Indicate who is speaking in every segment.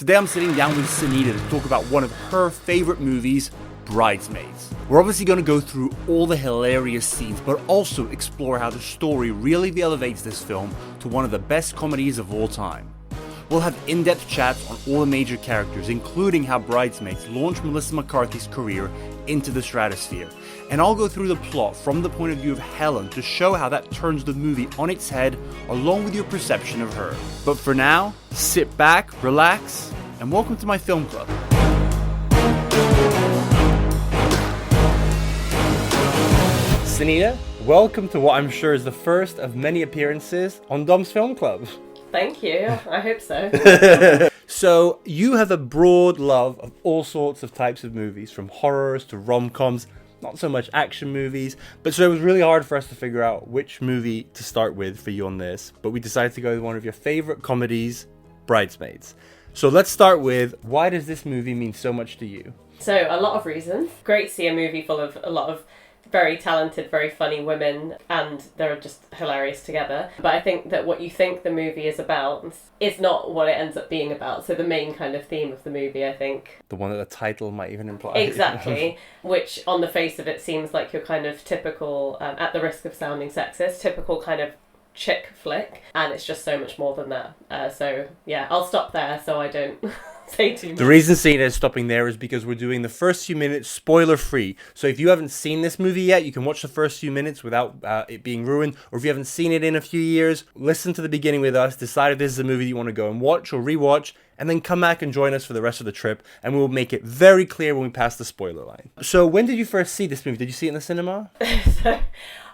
Speaker 1: Today I'm sitting down with Sonita to talk about one of her favorite movies, Bridesmaids. We're obviously going to go through all the hilarious scenes, but also explore how the story really elevates this film to one of the best comedies of all time. We'll have in-depth chats on all the major characters, including how Bridesmaids launched Melissa McCarthy's career into the stratosphere. And I'll go through the plot from the point of view of Helen to show how that turns the movie on its head, along with your perception of her. But for now, sit back, relax, and welcome to my film club. Sonita, welcome to what I'm sure is the first of many appearances on Dom's Film Club.
Speaker 2: Thank you. I hope so.
Speaker 1: So, you have a broad love of all sorts of types of movies, from horrors to rom-coms, not so much action movies. But so it was really hard for us to figure out which movie to start with for you on this. But we decided to go with one of your favorite comedies, Bridesmaids. So let's start with, why does this movie mean so much to you?
Speaker 2: So, a lot of reasons. Great to see a movie full of a lot of very talented, very funny women, and they're just hilarious together. But I think that what you think the movie is about is not what it ends up being about. So the main kind of theme of the movie, I think.
Speaker 1: The one that the title might even imply.
Speaker 2: Exactly. Which, on the face of it, seems like your kind of typical, at the risk of sounding sexist, typical kind of chick flick. And it's just so much more than that. So, yeah, I'll stop there so I don't say too much.
Speaker 1: The reason Sonita is stopping there is because we're doing the first few minutes spoiler-free. So if you haven't seen this movie yet, you can watch the first few minutes without it being ruined. Or if you haven't seen it in a few years, listen to the beginning with us, decide if this is a movie you want to go and watch or rewatch, and then come back and join us for the rest of the trip, and we'll make it very clear when we pass the spoiler line. So when did you first see this movie? Did you see it in the cinema?
Speaker 2: So,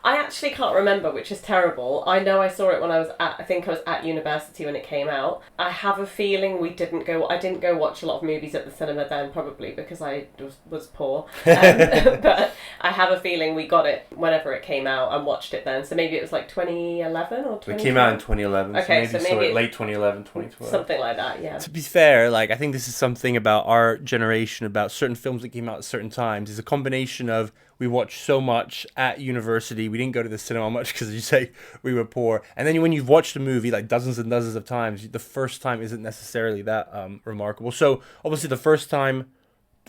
Speaker 2: I actually can't remember, which is terrible. I know I saw it when I think I was at university when it came out. I have a feeling I didn't go watch a lot of movies at the cinema then, probably because I was poor. But I have a feeling we got it whenever it came out and watched it then. So maybe it was like 2011 or 2012.
Speaker 1: It came out in 2011,
Speaker 2: okay,
Speaker 1: so maybe late 2011, 2012.
Speaker 2: Something like that, yeah.
Speaker 1: To be fair, I think this is something about our generation, about certain films that came out at certain times. It's a combination of we watched so much at university, we didn't go to the cinema much because, as you say, we were poor. And then when you've watched a movie like dozens and dozens of times, the first time isn't necessarily that remarkable. So obviously the first time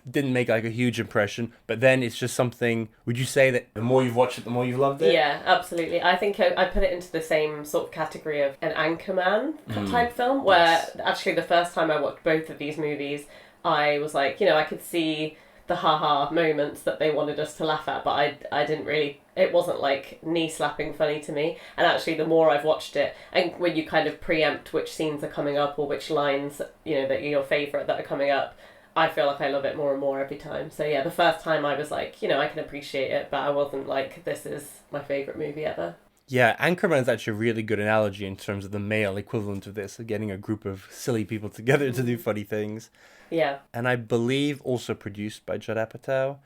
Speaker 1: didn't make a huge impression, but then it's just something. Would you say that the more you've watched it, the more you've loved it?
Speaker 2: Yeah, absolutely. I think I put it into the same sort of category of an Anchorman type film, where actually the first time I watched both of these movies, I was like, I could see the haha moments that they wanted us to laugh at, but I didn't really, it wasn't like knee slapping funny to me. And actually the more I've watched it, and when you kind of preempt which scenes are coming up or which lines, that are your favourite that are coming up, I feel like I love it more and more every time. So yeah, the first time I was like, I can appreciate it, but I wasn't like, this is my favourite movie ever.
Speaker 1: Yeah, Anchorman is actually a really good analogy in terms of the male equivalent of this, of getting a group of silly people together to do funny things.
Speaker 2: Yeah.
Speaker 1: And I believe also produced by Judd Apatow.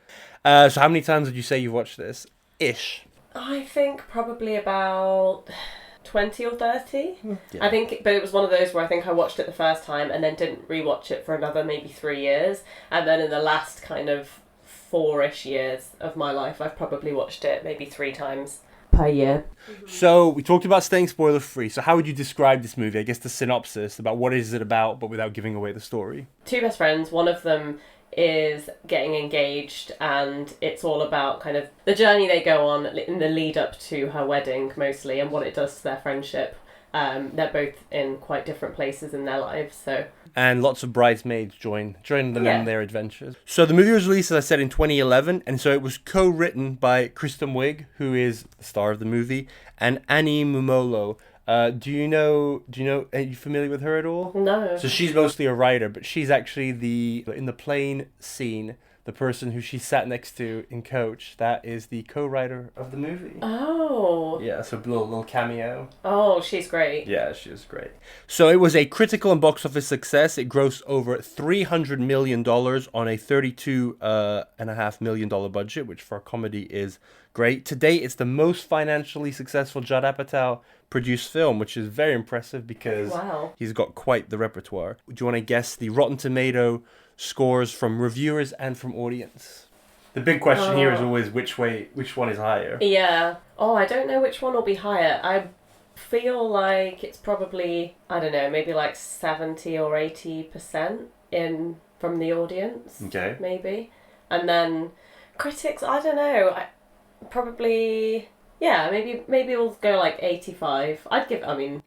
Speaker 1: So how many times would you say you've watched this? Ish.
Speaker 2: I think probably about 20 or 30.
Speaker 1: Yeah.
Speaker 2: I think, but it was one of those where I think I watched it the first time and then didn't rewatch it for another maybe 3 years. And then in the last kind of 4-ish years of my life, I've probably watched it maybe 3 times per year.
Speaker 1: So we talked about staying spoiler free. So how would you describe this movie? I guess the synopsis about what is it about, but without giving away the story. 2
Speaker 2: best friends. One of them is getting engaged, and it's all about kind of the journey they go on in the lead up to her wedding mostly, and what it does to their friendship. They're both in quite different places in their lives, so. And
Speaker 1: lots of bridesmaids join them in their adventures. So the movie was released, as I said, in 2011, and so it was co-written by Kristen Wiig, who is the star of the movie, and Annie Mumolo. Are you familiar with her at all?
Speaker 2: No.
Speaker 1: So she's mostly a writer, but she's actually in the plane scene, the person who she sat next to in Coach, that is the co-writer of the movie.
Speaker 2: Oh.
Speaker 1: Yeah, so a little cameo.
Speaker 2: Oh, she's great.
Speaker 1: Yeah, she was great. So it was a critical and box office success. It grossed over $300 million on a $32.5 million budget, which for a comedy is great. To date, it's the most financially successful Judd Apatow produced film, which is very impressive because he's got quite the repertoire. Do you want to guess the Rotten Tomato scores from reviewers and from audience? The big question here is always which one is higher.
Speaker 2: Yeah. Oh, I don't know which one will be higher. feel like it's probably, I don't know, maybe like 70 or 80% in from the audience.
Speaker 1: Okay.
Speaker 2: Maybe. And then critics, I don't know. Probably, yeah, maybe we'll go like 85.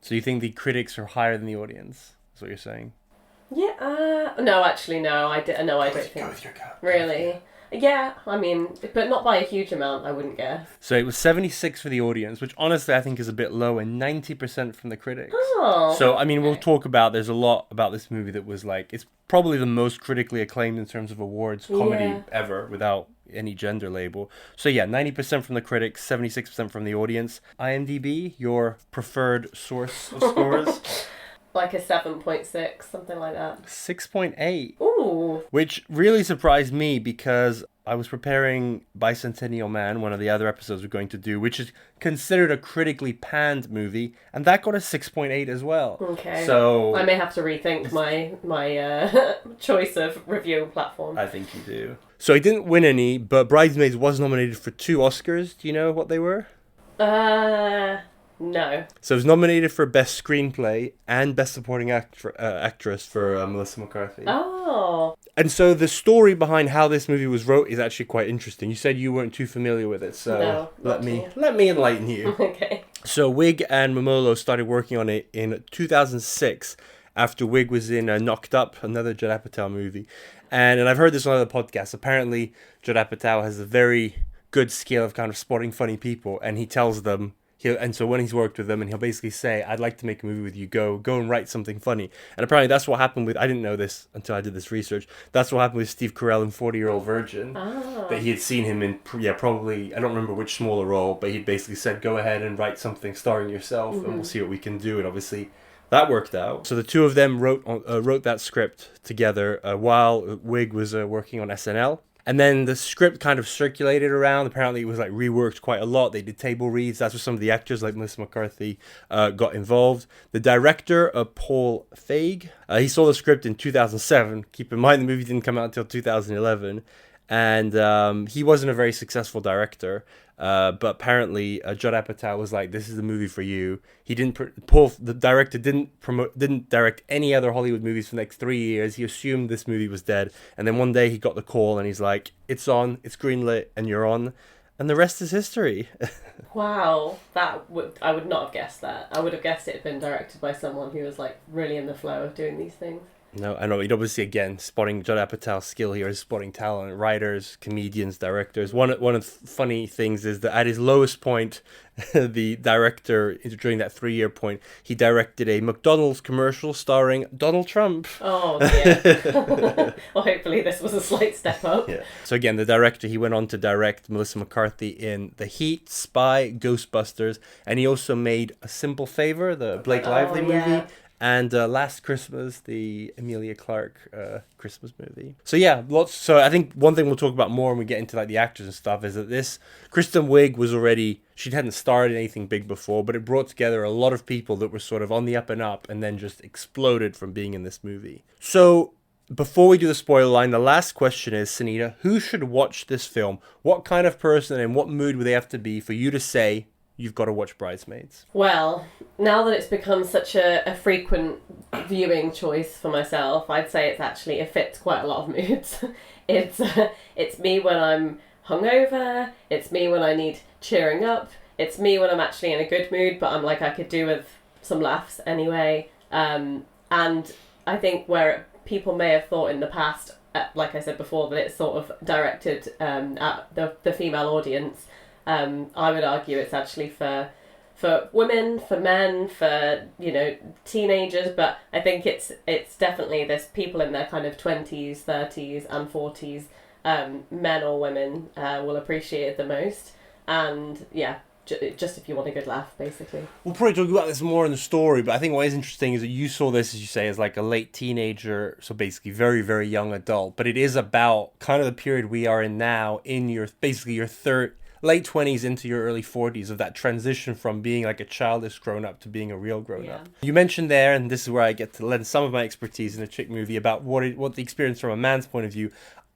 Speaker 1: So you think the critics are higher than the audience? That's what you're saying?
Speaker 2: Yeah, no, actually, no, I don't think.
Speaker 1: Go with your gut.
Speaker 2: Really? Yeah, I mean, but not by a huge amount, I wouldn't guess.
Speaker 1: So it was 76 for the audience, which honestly I think is a bit low, and 90% from the critics.
Speaker 2: Oh.
Speaker 1: So, I mean, we'll talk about, there's a lot about this movie that was like, it's probably the most critically acclaimed in terms of awards comedy ever, without any gender label. So yeah, 90% from the critics, 76% from the audience. IMDb, your preferred source of scores?
Speaker 2: Like a 7.6, something like that.
Speaker 1: 6.8.
Speaker 2: Ooh.
Speaker 1: Which really surprised me because I was preparing Bicentennial Man, one of the other episodes we're going to do, which is considered a critically panned movie, and that got a 6.8 as well.
Speaker 2: Okay.
Speaker 1: So
Speaker 2: I may have to rethink my choice of review platform.
Speaker 1: I think you do. So it didn't win any, but Bridesmaids was nominated for 2 Oscars. Do you know what they were?
Speaker 2: No.
Speaker 1: So it was nominated for Best Screenplay and Best Supporting Actress for Melissa McCarthy.
Speaker 2: Oh.
Speaker 1: And so the story behind how this movie was wrote is actually quite interesting. You said you weren't too familiar with it, so
Speaker 2: no,
Speaker 1: let me enlighten you.
Speaker 2: Okay.
Speaker 1: So Wig and Momolo started working on it in 2006 after Wig was in Knocked Up, another Judd Apatow movie. And I've heard this on other podcasts. Apparently, Judd Apatow has a very good skill of kind of spotting funny people, and he tells them, and so when he's worked with them, and he'll basically say, I'd like to make a movie with you, go and write something funny. And apparently that's what happened with, I didn't know this until I did this research, that's what happened with Steve Carell in 40-Year-Old Virgin.
Speaker 2: Oh.
Speaker 1: That he had seen him in, probably, I don't remember which smaller role, but he basically said, go ahead and write something starring yourself, and we'll see what we can do. And obviously that worked out. So the two of them wrote that script together while Wig was working on SNL. And then the script kind of circulated around. Apparently it was like reworked quite a lot. They did table reads. That's where some of the actors like Melissa McCarthy got involved. The director, Paul Feig, he saw the script in 2007. Keep in mind the movie didn't come out until 2011. And he wasn't a very successful director. But apparently Judd Apatow was like, this is the movie for you. He didn't, the director didn't direct any other Hollywood movies for the next 3 years. He assumed this movie was dead. And then one day he got the call and he's like, it's on, it's greenlit, and you're on. And the rest is history.
Speaker 2: Wow, I would not have guessed that. I would have guessed it had been directed by someone who was like really in the flow of doing these things.
Speaker 1: No, I know. You'd obviously, again, spotting Judd Apatow's skill here is spotting talent, writers, comedians, directors. One of the funny things is that at his lowest point, the director, during that 3-year point, he directed a McDonald's commercial starring Donald Trump.
Speaker 2: Oh, dear. Well, hopefully this was a slight step up.
Speaker 1: Yeah. So again, the director, he went on to direct Melissa McCarthy in The Heat, Spy, Ghostbusters, and he also made A Simple Favor, the Blake Lively movie. And Last Christmas, the Emilia Clarke Christmas movie. So yeah, So I think one thing we'll talk about more when we get into like the actors and stuff is that this Kristen Wiig was already, she hadn't starred in anything big before, but it brought together a lot of people that were sort of on the up and up, and then just exploded from being in this movie. So before we do the spoiler line, the last question is, Sonita, who should watch this film? What kind of person and what mood would they have to be for you to say, you've got to watch Bridesmaids?
Speaker 2: Well, now that it's become such a frequent viewing choice for myself, I'd say it fits quite a lot of moods. It's me when I'm hungover, it's me when I need cheering up, it's me when I'm actually in a good mood, but I'm like, I could do with some laughs anyway. And I think where people may have thought in the past, like I said before, that it's sort of directed at the female audience, I would argue it's actually for women, for men, for teenagers, but I think it's definitely this people in their kind of 20s, 30s and 40s, men or women will appreciate it the most, and yeah, just if you want a good laugh, basically.
Speaker 1: We'll probably talk about this more in the story, but I think what is interesting is that you saw this, as you say, as like a late teenager, so basically very, very young adult, but it is about kind of the period we are in now, in your late 20s into your early 40s, of that transition from being like a childish grown-up to being a real grown-up. You mentioned there, and this is where I get to lend some of my expertise in a chick movie, about what the experience from a man's point of view.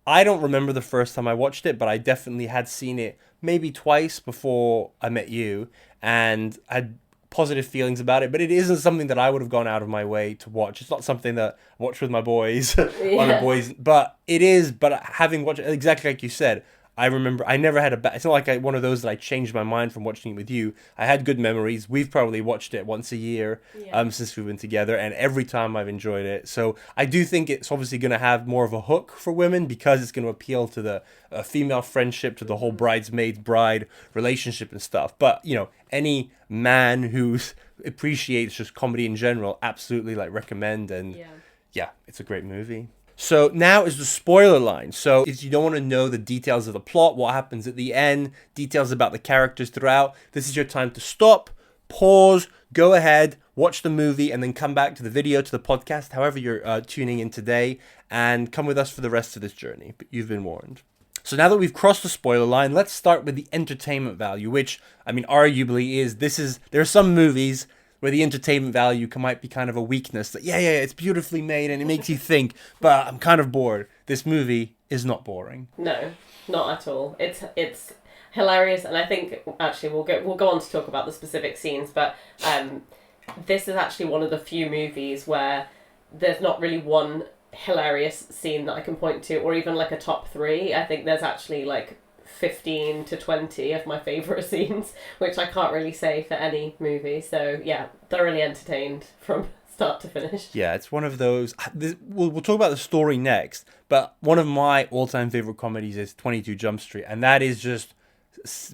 Speaker 1: I don't remember the first time I watched it, but I definitely had seen it maybe twice before I met you, and I'd positive feelings about it, but it isn't something that I would have gone out of my way to watch. It's not something that I watch with my boys on the boys, but it is. But having watched it, exactly like you said, I remember I never had it's not like one of those that I changed my mind from watching it with you. I had good memories. We've probably watched it once a year since we've been together, and every time I've enjoyed it. So I do think it's obviously going to have more of a hook for women because it's going to appeal to the female friendship, to the whole bridesmaid-bride relationship and stuff. But, you know, any man who appreciates just comedy in general, absolutely like recommend. And yeah, it's a great movie. So now is the spoiler line. So if you don't want to know the details of the plot, what happens at the end, details about the characters throughout, this is your time to stop, pause, go ahead, watch the movie, and then come back to the video, to the podcast, however you're tuning in today, and come with us for the rest of this journey. But you've been warned. So now that we've crossed the spoiler line, let's start with the entertainment value, which, I mean, arguably there are some movies where the entertainment value might be kind of a weakness. That, it's beautifully made and it makes you think, but I'm kind of bored. This movie is not boring.
Speaker 2: No, not at all. It's hilarious, and I think actually we'll go on to talk about the specific scenes, but this is actually one of the few movies where there's not really one hilarious scene that I can point to, or even like a top 3. I think there's actually like 15 to 20 of my favourite scenes, which I can't really say for any movie. So yeah, thoroughly entertained from start to finish.
Speaker 1: Yeah, it's one of those. We'll talk about the story next, but one of my all-time favourite comedies is 22 Jump Street, and that is just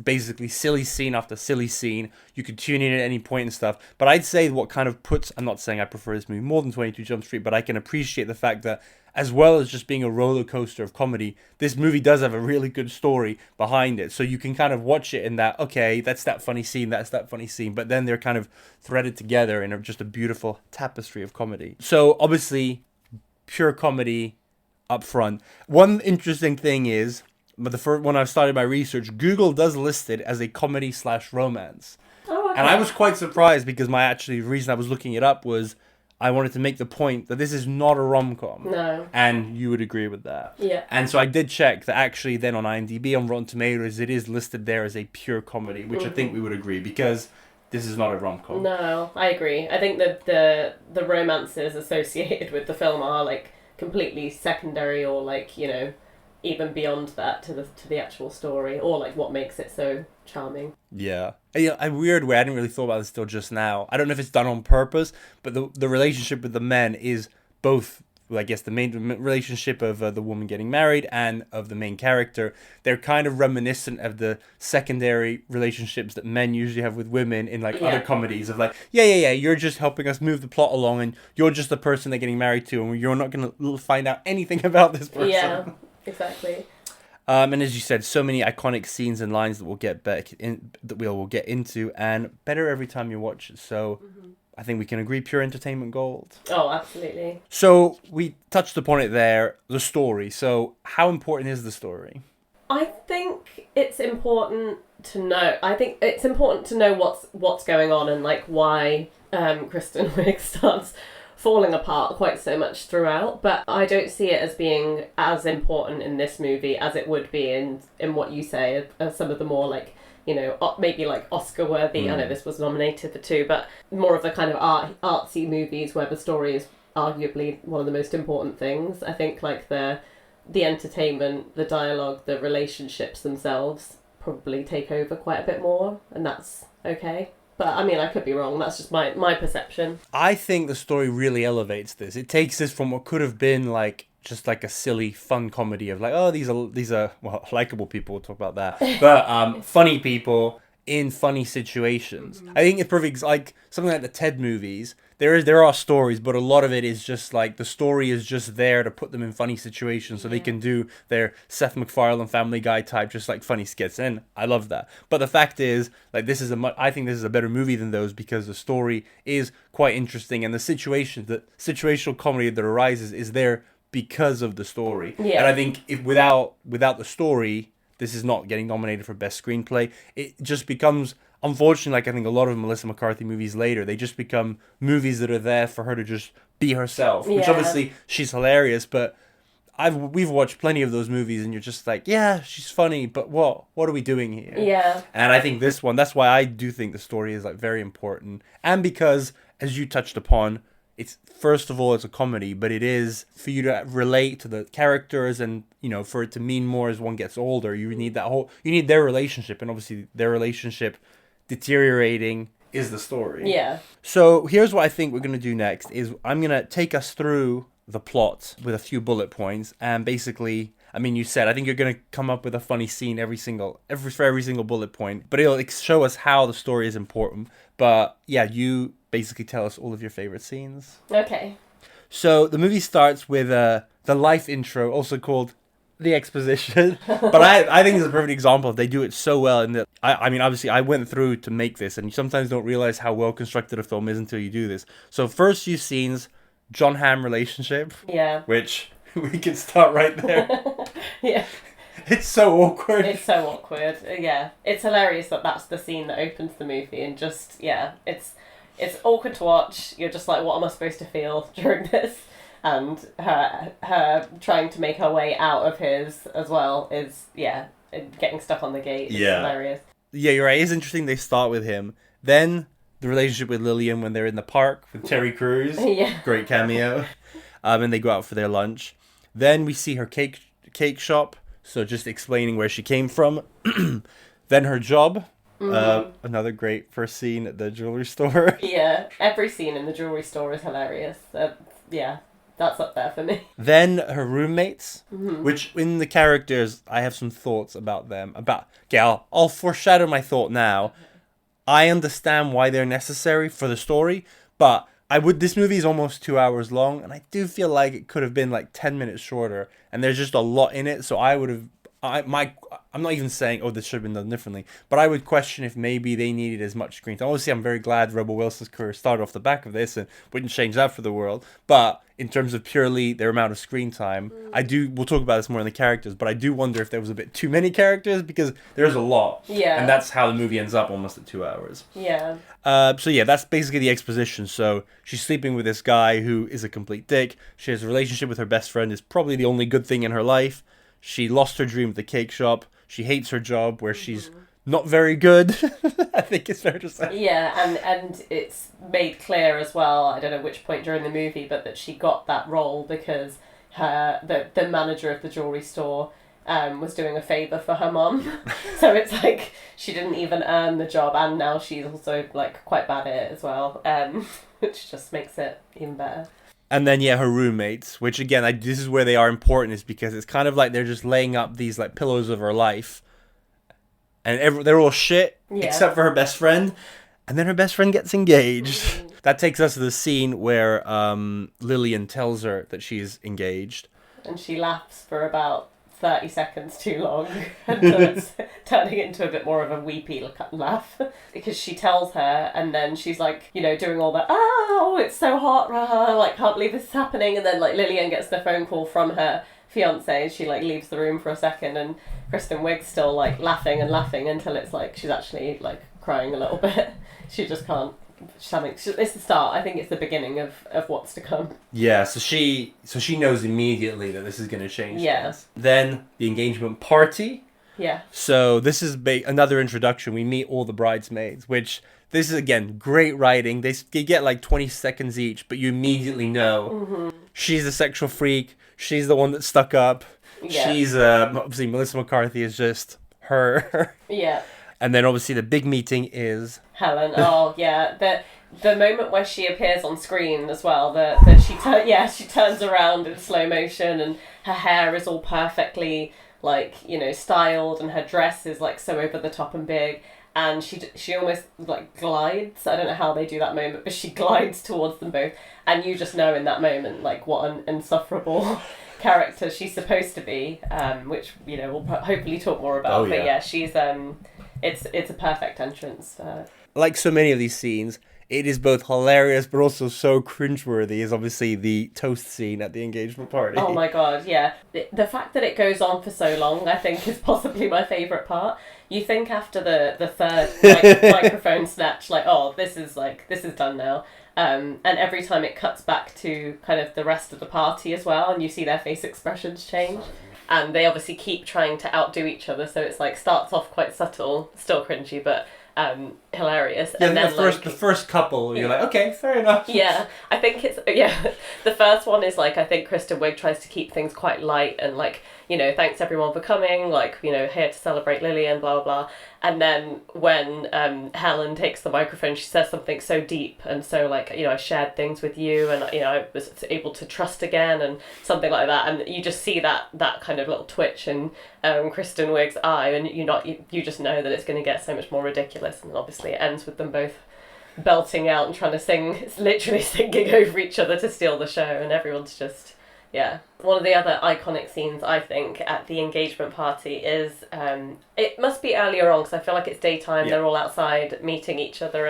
Speaker 1: basically silly scene after silly scene. You could tune in at any point and stuff, but I'd say what kind of I'm not saying I prefer this movie more than 22 Jump Street, but I can appreciate the fact that as well as just being a roller coaster of comedy, this movie does have a really good story behind it. So you can kind of watch it in that, okay, that's that funny scene, but then they're kind of threaded together in just a beautiful tapestry of comedy. So obviously, pure comedy up front. One interesting thing is, when I started my research, Google does list it as a comedy/romance.
Speaker 2: Oh, okay.
Speaker 1: And I was quite surprised because the reason I was looking it up was I wanted to make the point that this is not a rom-com.
Speaker 2: No.
Speaker 1: And you would agree with that.
Speaker 2: Yeah.
Speaker 1: And so I did check that actually then on IMDb, on Rotten Tomatoes, it is listed there as a pure comedy, which I think we would agree because this is not a rom-com.
Speaker 2: No, I agree. I think that the romances associated with the film are like completely secondary, or like, you know, even beyond that to the actual story, or like what makes it so charming. Yeah.
Speaker 1: A weird way, I didn't really thought about this till just now. I don't know if it's done on purpose, but the relationship with the men is both, I guess, the main relationship of the woman getting married and of the main character. They're kind of reminiscent of the secondary relationships that men usually have with women in like other comedies of like, you're just helping us move the plot along and you're just the person they're getting married to and you're not going to find out anything about this person.
Speaker 2: Yeah, exactly.
Speaker 1: And as you said, so many iconic scenes and lines that we'll get into, and better every time you watch it. So I think we can agree, pure entertainment gold.
Speaker 2: Oh, absolutely.
Speaker 1: So we touched upon it there, the story. So how important is the story?
Speaker 2: I think it's important to know. I think it's important to know what's going on and like why Kristen Wiig starts falling apart quite so much throughout, but I don't see it as being as important in this movie as it would be in what you say of some of the more like, you know, maybe like Oscar worthy. I know this was nominated for 2, but more of the kind of artsy movies where the story is arguably one of the most important things. I think like the entertainment, the dialogue, the relationships themselves probably take over quite a bit more, and that's okay. But, I mean, I could be wrong. That's just my perception.
Speaker 1: I think the story really elevates this. It takes this from what could have been, like, just like a silly, fun comedy of, like, oh, these are well, likable people, we'll talk about that. But funny people in funny situations. I think it's perfect, like, something like the Ted movies. There are stories, but a lot of it is just, like, the story is just there to put them in funny situations so they can do their Seth MacFarlane Family Guy type, just, like, funny skits, and I love that. But the fact is, like, I think this is a better movie than those because the story is quite interesting, and the situational comedy that arises is there because of the story. Yeah. And I think if without the story, this is not getting nominated for Best Screenplay. It just becomes, unfortunately, like I think a lot of Melissa McCarthy movies later, they just become movies that are there for her to just be herself. Which obviously she's hilarious, but we've watched plenty of those movies, and you're just like, yeah, she's funny, but what are we doing here?
Speaker 2: Yeah.
Speaker 1: And I think this one, that's why I do think the story is like very important, and because as you touched upon, it's first of all it's a comedy, but it is for you to relate to the characters, and for it to mean more as one gets older. You need their relationship, and obviously their relationship deteriorating is the story.
Speaker 2: Yeah.
Speaker 1: So here's what I think we're going to do next is I'm going to take us through the plot with a few bullet points, and basically, I mean, you said I think you're going to come up with a funny scene for every single bullet point, but it'll show us how the story is important. But yeah, you basically tell us all of your favorite scenes.
Speaker 2: Okay.
Speaker 1: So the movie starts with the life intro, also called the exposition. But I think it's a perfect example. They do it so well. And I mean, obviously, I went through to make this, and you sometimes don't realize how well constructed a film is until you do this. So first few scenes, John Hamm relationship.
Speaker 2: Yeah.
Speaker 1: Which we can start right there.
Speaker 2: Yeah.
Speaker 1: It's so awkward.
Speaker 2: It's so awkward. Yeah. It's hilarious that that's the scene that opens the movie, and just, yeah, it's awkward to watch. You're just like, what am I supposed to feel during this? And her trying to make her way out of his as well is, yeah, getting stuck on the gate. It's hilarious.
Speaker 1: Yeah, you're right. It's interesting they start with him. Then the relationship with Lillian when they're in the park with Terry Crews.
Speaker 2: Yeah.
Speaker 1: Great cameo. And they go out for their lunch. Then we see her cake shop. So just explaining where she came from. Then her job. Another great first scene at the jewelry store.
Speaker 2: Yeah, every scene in the jewelry store is hilarious. Yeah, that's up there for me.
Speaker 1: Then her roommates, which in the characters, I have some thoughts about them. I'll foreshadow my thought now. I understand why they're necessary for the story, but this movie is almost 2 hours long, and I do feel like it could have been like 10 minutes shorter, and there's just a lot in it, so I'm not even saying, this should have been done differently, but I would question if maybe they needed as much screen time. Obviously, I'm very glad Rebel Wilson's career started off the back of this and wouldn't change that for the world. But in terms of purely their amount of screen time, we'll talk about this more in the characters, but I do wonder if there was a bit too many characters because there's a lot.
Speaker 2: Yeah.
Speaker 1: And that's how the movie ends up almost at 2 hours.
Speaker 2: Yeah.
Speaker 1: So yeah, that's basically the exposition. So she's sleeping with this guy who is a complete dick. She has a relationship with her best friend, is probably the only good thing in her life. She lost her dream at the cake shop. She hates her job where she's not very good. I think it's fair to say.
Speaker 2: Yeah, and it's made clear as well, I don't know which point during the movie, but that she got that role because the manager of the jewelry store was doing a favour for her mum. So it's like she didn't even earn the job, and now she's also like quite bad at it as well, which just makes it even better.
Speaker 1: And then, her roommates, which again, this is where they are important, is because it's kind of like they're just laying up these like pillows of her life. And they're all shit, except for her best friend. And then her best friend gets engaged. That takes us to the scene where Lillian tells her that she's engaged.
Speaker 2: And she laughs for about 30 seconds too long until it's turning into a bit more of a weepy laugh, because she tells her, and then she's like, doing all that, it's so hot, like, can't believe this is happening, and then like Lillian gets the phone call from her fiance, she like leaves the room for a second, and Kristen Wiig's still like laughing until it's like she's actually like crying a little bit. She just can't. It's the start. I think it's the beginning of what's to come. Yeah,
Speaker 1: so she knows immediately that this is going to change things. Then the engagement party.
Speaker 2: Yeah.
Speaker 1: So this is another introduction. We meet all the bridesmaids, which this is, again, great writing. They get like 20 seconds each, but you immediately know she's a sexual freak. She's the one that's stuck up. Yeah. She's, obviously, Melissa McCarthy is just her.
Speaker 2: Yeah.
Speaker 1: And then obviously the big meeting is
Speaker 2: Helen. Oh yeah, the moment where she appears on screen as well. She turns around in slow motion, and her hair is all perfectly like styled, and her dress is like so over the top and big, and she almost like glides. I don't know how they do that moment, but she glides towards them both, and you just know in that moment like what an insufferable character she's supposed to be, which we'll hopefully talk more about.
Speaker 1: Oh, yeah.
Speaker 2: But yeah, she's it's a perfect entrance.
Speaker 1: Like so many of these scenes, it is both hilarious but also so cringeworthy, is obviously the toast scene at the engagement party.
Speaker 2: Oh my god, yeah. The fact that it goes on for so long, I think, is possibly my favourite part. You think after the third microphone snatch, like, this is done now. And every time it cuts back to kind of the rest of the party as well, and you see their face expressions change. And they obviously keep trying to outdo each other, so it's like starts off quite subtle, still cringy, but hilarious.
Speaker 1: Yeah,
Speaker 2: and then
Speaker 1: the first couple, you're like, okay, fair enough.
Speaker 2: Yeah, I think it's the first one is like, I think Kristen Wiig tries to keep things quite light and like, you know, thanks everyone for coming, like, you know, here to celebrate Lillian, blah blah blah. And then when Helen takes the microphone, she says something so deep and so like, you know, I shared things with you and, you know, I was able to trust again and something like that, and you just see that kind of little twitch in Kristen Wiig's eye, and you just know that it's going to get so much more ridiculous. And obviously it ends with them both belting out and trying to sing, literally singing over each other to steal the show, and everyone's just, yeah. One of the other iconic scenes, I think, at the engagement party is, it must be earlier on, because I feel like it's daytime, they're all outside meeting each other,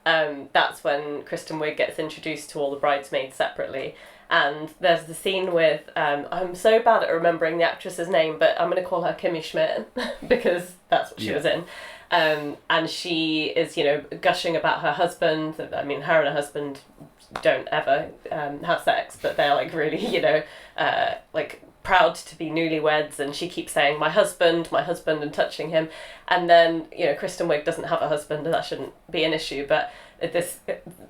Speaker 2: and that's when Kristen Wiig gets introduced to all the bridesmaids separately. And there's the scene with, I'm so bad at remembering the actress's name, but I'm going to call her Kimmy Schmidt, because that's what she was in. And she is, you know, gushing about her husband. I mean, her and her husband don't ever have sex, but they're like really, you know, like proud to be newlyweds, and she keeps saying my husband, and touching him. And then, you know, Kristen Wiig doesn't have a husband, and that shouldn't be an issue, but this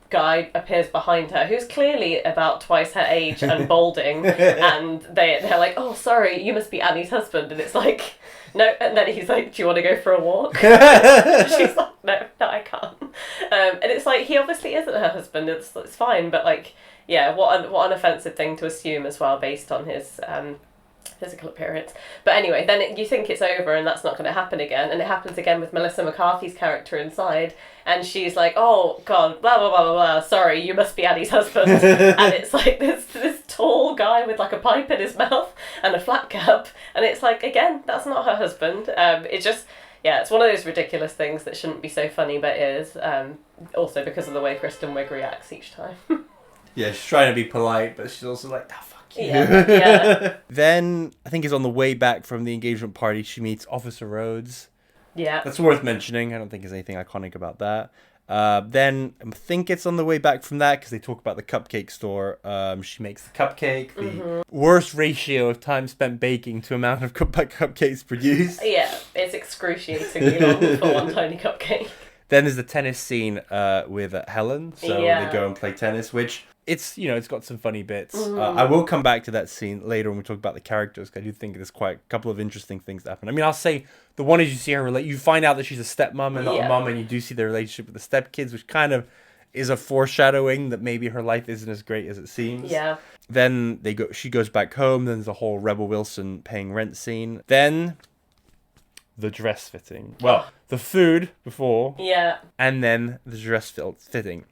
Speaker 2: guy appears behind her who's clearly about twice her age and balding, and they're like, oh sorry, you must be Annie's husband, and it's like, no. And then he's like, do you want to go for a walk? She's like, no, I can't. And it's like, he obviously isn't her husband, it's fine, but like, yeah, what an offensive thing to assume as well, based on his physical appearance. But anyway, then you think it's over and that's not going to happen again, and it happens again with Melissa McCarthy's character inside, and she's like, oh god, blah blah blah blah blah, sorry, you must be Annie's husband. And it's like this tall guy with like a pipe in his mouth and a flat cap, and it's like, again, that's not her husband. It's just, yeah, it's one of those ridiculous things that shouldn't be so funny, but is, also because of the way Kristen Wiig reacts each time.
Speaker 1: Yeah, she's trying to be polite, but she's also like, fuck you.
Speaker 2: Yeah.
Speaker 1: Then, I think it's on the way back from the engagement party, she meets Officer Rhodes.
Speaker 2: Yeah.
Speaker 1: That's worth mentioning. I don't think there's anything iconic about that. Then, I think it's on the way back from that, because they talk about the cupcake store. She makes the cupcake, the worst ratio of time spent baking to amount of cupcakes produced.
Speaker 2: Yeah, it's excruciatingly long for one tiny cupcake.
Speaker 1: Then there's the tennis scene with Helen. So they go and play tennis, which it's, you know, it's got some funny bits. I will come back to that scene later when we talk about the characters, because I do think there's quite a couple of interesting things that happen. I mean, I'll say the one is you see her you find out that she's a stepmom and not a mum, and you do see the relationship with the stepkids, which kind of is a foreshadowing that maybe her life isn't as great as it seems.
Speaker 2: Yeah.
Speaker 1: Then she goes back home. Then there's a whole Rebel Wilson paying rent scene. Then the dress fitting. Well, the food before.
Speaker 2: Yeah.
Speaker 1: And then the dress fitting.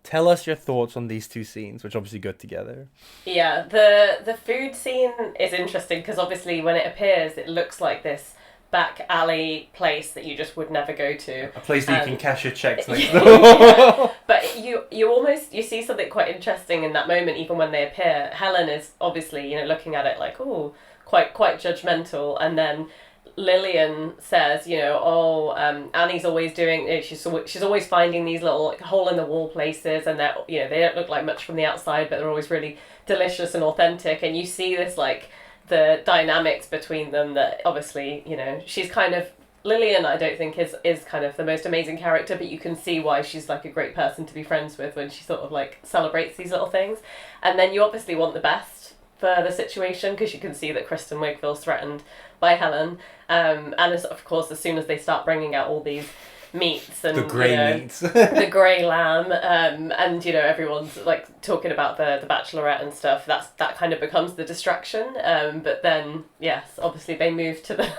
Speaker 1: Tell us your thoughts on these two scenes, which obviously go together.
Speaker 2: Yeah, the food scene is interesting because obviously when it appears, it looks like this back alley place that you just would never go to.
Speaker 1: A place that you can cash your checks next
Speaker 2: door. Yeah. But you see something quite interesting in that moment, even when they appear. Helen is obviously, you know, looking at it like, oh, quite judgmental, and then Lillian says, you know, Annie's always doing, she's always finding these little like, hole in the wall places, and that, you know, they don't look like much from the outside, but they're always really delicious and authentic. And you see this like the dynamics between them, that obviously, you know, she's kind of, Lillian I don't think is kind of the most amazing character, but you can see why she's like a great person to be friends with when she sort of like celebrates these little things. And then you obviously want the best for the situation, because you can see that Kristen Wiig feels threatened by Helen, and of course as soon as they start bringing out all these meats and
Speaker 1: the grey meats,
Speaker 2: the grey lamb, and you know, everyone's like talking about the Bachelorette and stuff, that kind of becomes the distraction. But then yes, obviously they move to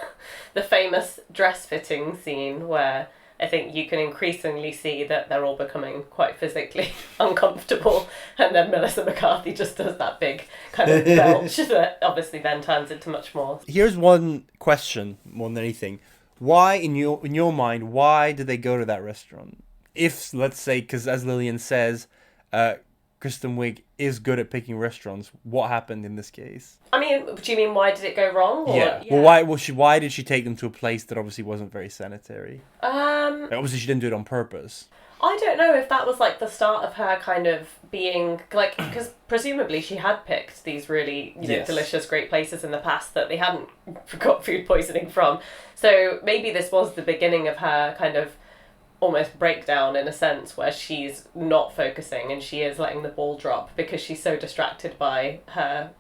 Speaker 2: the famous dress fitting scene, where I think you can increasingly see that they're all becoming quite physically uncomfortable, and then Melissa McCarthy just does that big kind of belch that obviously then turns into much more.
Speaker 1: Here's one question more than anything. Why, in your mind, why did they go to that restaurant? If, let's say, because as Lillian says, Kristen Wiig is good at picking restaurants, what happened in this case?
Speaker 2: I mean, do you mean why did it go wrong? Or,
Speaker 1: yeah. Well, why did she take them to a place that obviously wasn't very sanitary?
Speaker 2: Obviously
Speaker 1: she didn't do it on purpose.
Speaker 2: I I don't know if that was like the start of her kind of being like, because presumably she had picked these really delicious, great places in the past that they hadn't got food poisoning from. So maybe this was the beginning of her kind of almost breakdown in a sense, where she's not focusing and she is letting the ball drop because she's so distracted by her,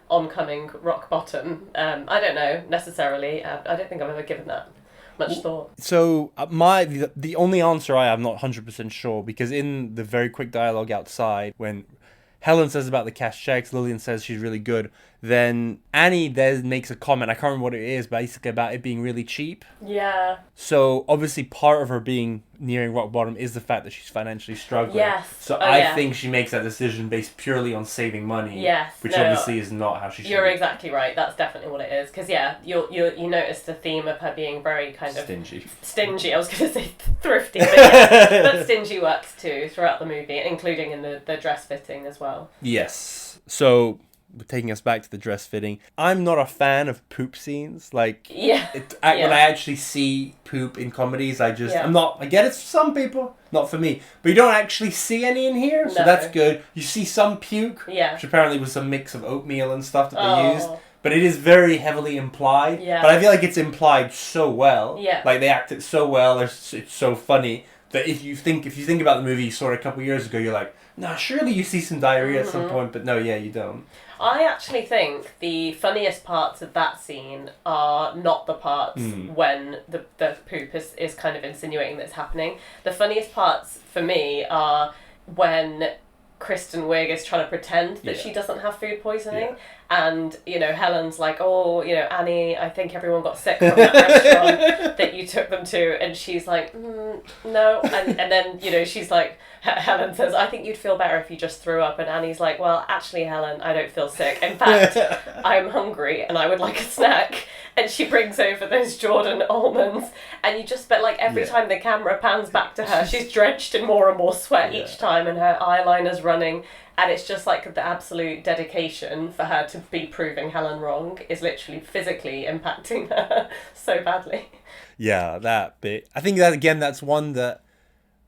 Speaker 2: oncoming rock bottom. I don't know necessarily. I don't think I've ever given that much thought.
Speaker 1: So the only answer I'm not 100% sure, because in the very quick dialogue outside, when Helen says about the cash checks, Lillian says she's really good, then Annie then makes a comment, I can't remember what it is, basically about it being really cheap.
Speaker 2: Yeah.
Speaker 1: So obviously part of her being nearing rock bottom is the fact that she's financially struggling.
Speaker 2: Yes.
Speaker 1: So I think she makes that decision based purely on saving money.
Speaker 2: Yes.
Speaker 1: Which obviously is not how she should.
Speaker 2: You're exactly right. That's definitely what it is. Because you notice the theme of her being very kind of stingy. I was going to say thrifty, but stingy works too throughout the movie, including in the dress fitting as well.
Speaker 1: Yes. So, taking us back to the dress fitting, I'm not a fan of poop scenes. Like, when I actually see poop in comedies, I'm not, I get it for some people, not for me. But you don't actually see any in here, so that's good. You see some puke, which apparently was a mix of oatmeal and stuff that they used. But it is very heavily implied. Yeah. But I feel like it's implied so well. Yeah. Like, they act it so well, it's so funny, that if you think about the movie you saw it a couple of years ago, you're like, nah, surely you see some diarrhea at some point, but no, you don't.
Speaker 2: I actually think the funniest parts of that scene are not the parts when the poop is kind of insinuating that it's happening. The funniest parts for me are when Kristen Wiig is trying to pretend that she doesn't have food poisoning, and Helen's like, Annie, I think everyone got sick from that restaurant that you took them to, and she's like, no, and then she's like, Helen says, I think you'd feel better if you just threw up, and Annie's like, well, actually, Helen, I don't feel sick, in fact I'm hungry and I would like a snack, and she brings over those Jordan almonds, and you just bet like every time the camera pans back to her, she's drenched in more and more sweat each time, and her eyeliner's running. And it's just like the absolute dedication for her to be proving Helen wrong is literally physically impacting her so badly.
Speaker 1: Yeah, that bit. I think that, again, that's one that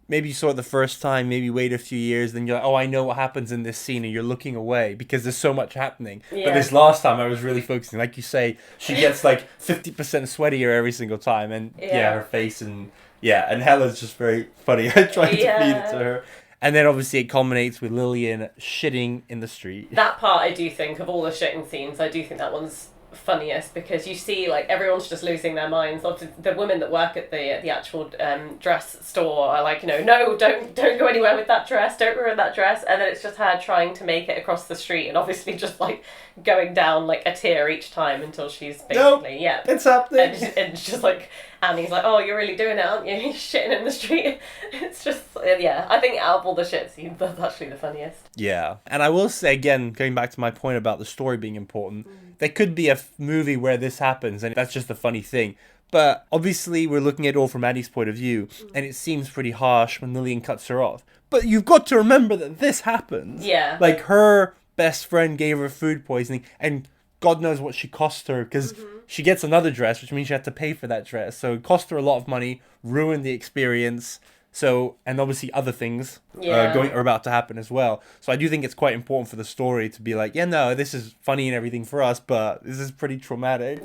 Speaker 1: maybe you saw it the first time, maybe wait a few years, then you're like, oh, I know what happens in this scene, and you're looking away because there's so much happening. Yeah. But this last time I was really focusing. Like you say, she gets like 50% sweatier every single time, and her face, and Helen's just very funny. I tried to feed it to her. And then obviously it culminates with Lillian shitting in the street.
Speaker 2: That part, I do think, of all the shitting scenes, I do think that one's funniest, because you see like everyone's just losing their minds. The women that work at the actual dress store are like, no, don't go anywhere with that dress, don't ruin that dress, and then it's just her trying to make it across the street, and obviously just like going down like a tear each time until she's basically
Speaker 1: it's happening,
Speaker 2: and it's just like Annie's like, oh, you're really doing it, aren't you? You're shitting in the street. It's just, I think out of all the shit scenes, that's actually the funniest.
Speaker 1: Yeah, and I will say, again, going back to my point about the story being important, there could be a movie where this happens, and that's just a funny thing. But obviously, we're looking at it all from Annie's point of view, and it seems pretty harsh when Lillian cuts her off. But you've got to remember that this happens.
Speaker 2: Yeah.
Speaker 1: Like, her best friend gave her food poisoning, and God knows what she cost her, because she gets another dress, which means she had to pay for that dress. So it cost her a lot of money, ruined the experience. So, and obviously other things are about to happen as well. So I do think it's quite important for the story to be like, no, this is funny and everything for us, but this is pretty traumatic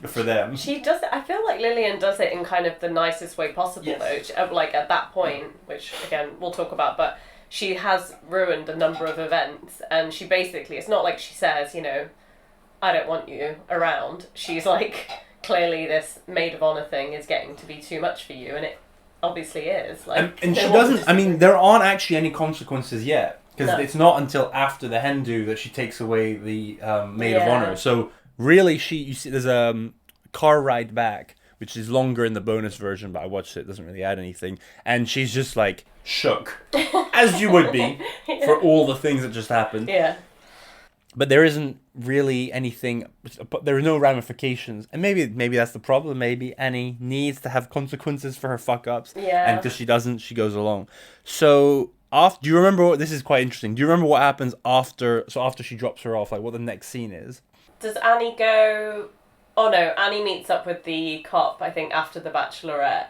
Speaker 1: for them.
Speaker 2: She does it, I feel like Lillian does it in kind of the nicest way possible, though. Like at that point, which again, we'll talk about, but she has ruined a number of events, and she basically, it's not like she says, I don't want you around. She's like, clearly this maid of honor thing is getting to be too much for you, and it obviously is. Like,
Speaker 1: and she doesn't, I mean, there aren't actually any consequences yet, because it's not until after the hen do that she takes away the maid of honor. So really, you see there's a car ride back, which is longer in the bonus version, but I watched it, it doesn't really add anything, and she's just like shook, as you would be, for all the things that just happened.
Speaker 2: Yeah.
Speaker 1: But there isn't really anything, there are no ramifications. And maybe that's the problem. Maybe Annie needs to have consequences for her fuck-ups. Yeah. And because she doesn't, she goes along. So, do you remember, this is quite interesting, do you remember what happens after she drops her off, like what the next scene is?
Speaker 2: Does Annie go, oh no, Annie meets up with the cop, I think, after the Bachelorette.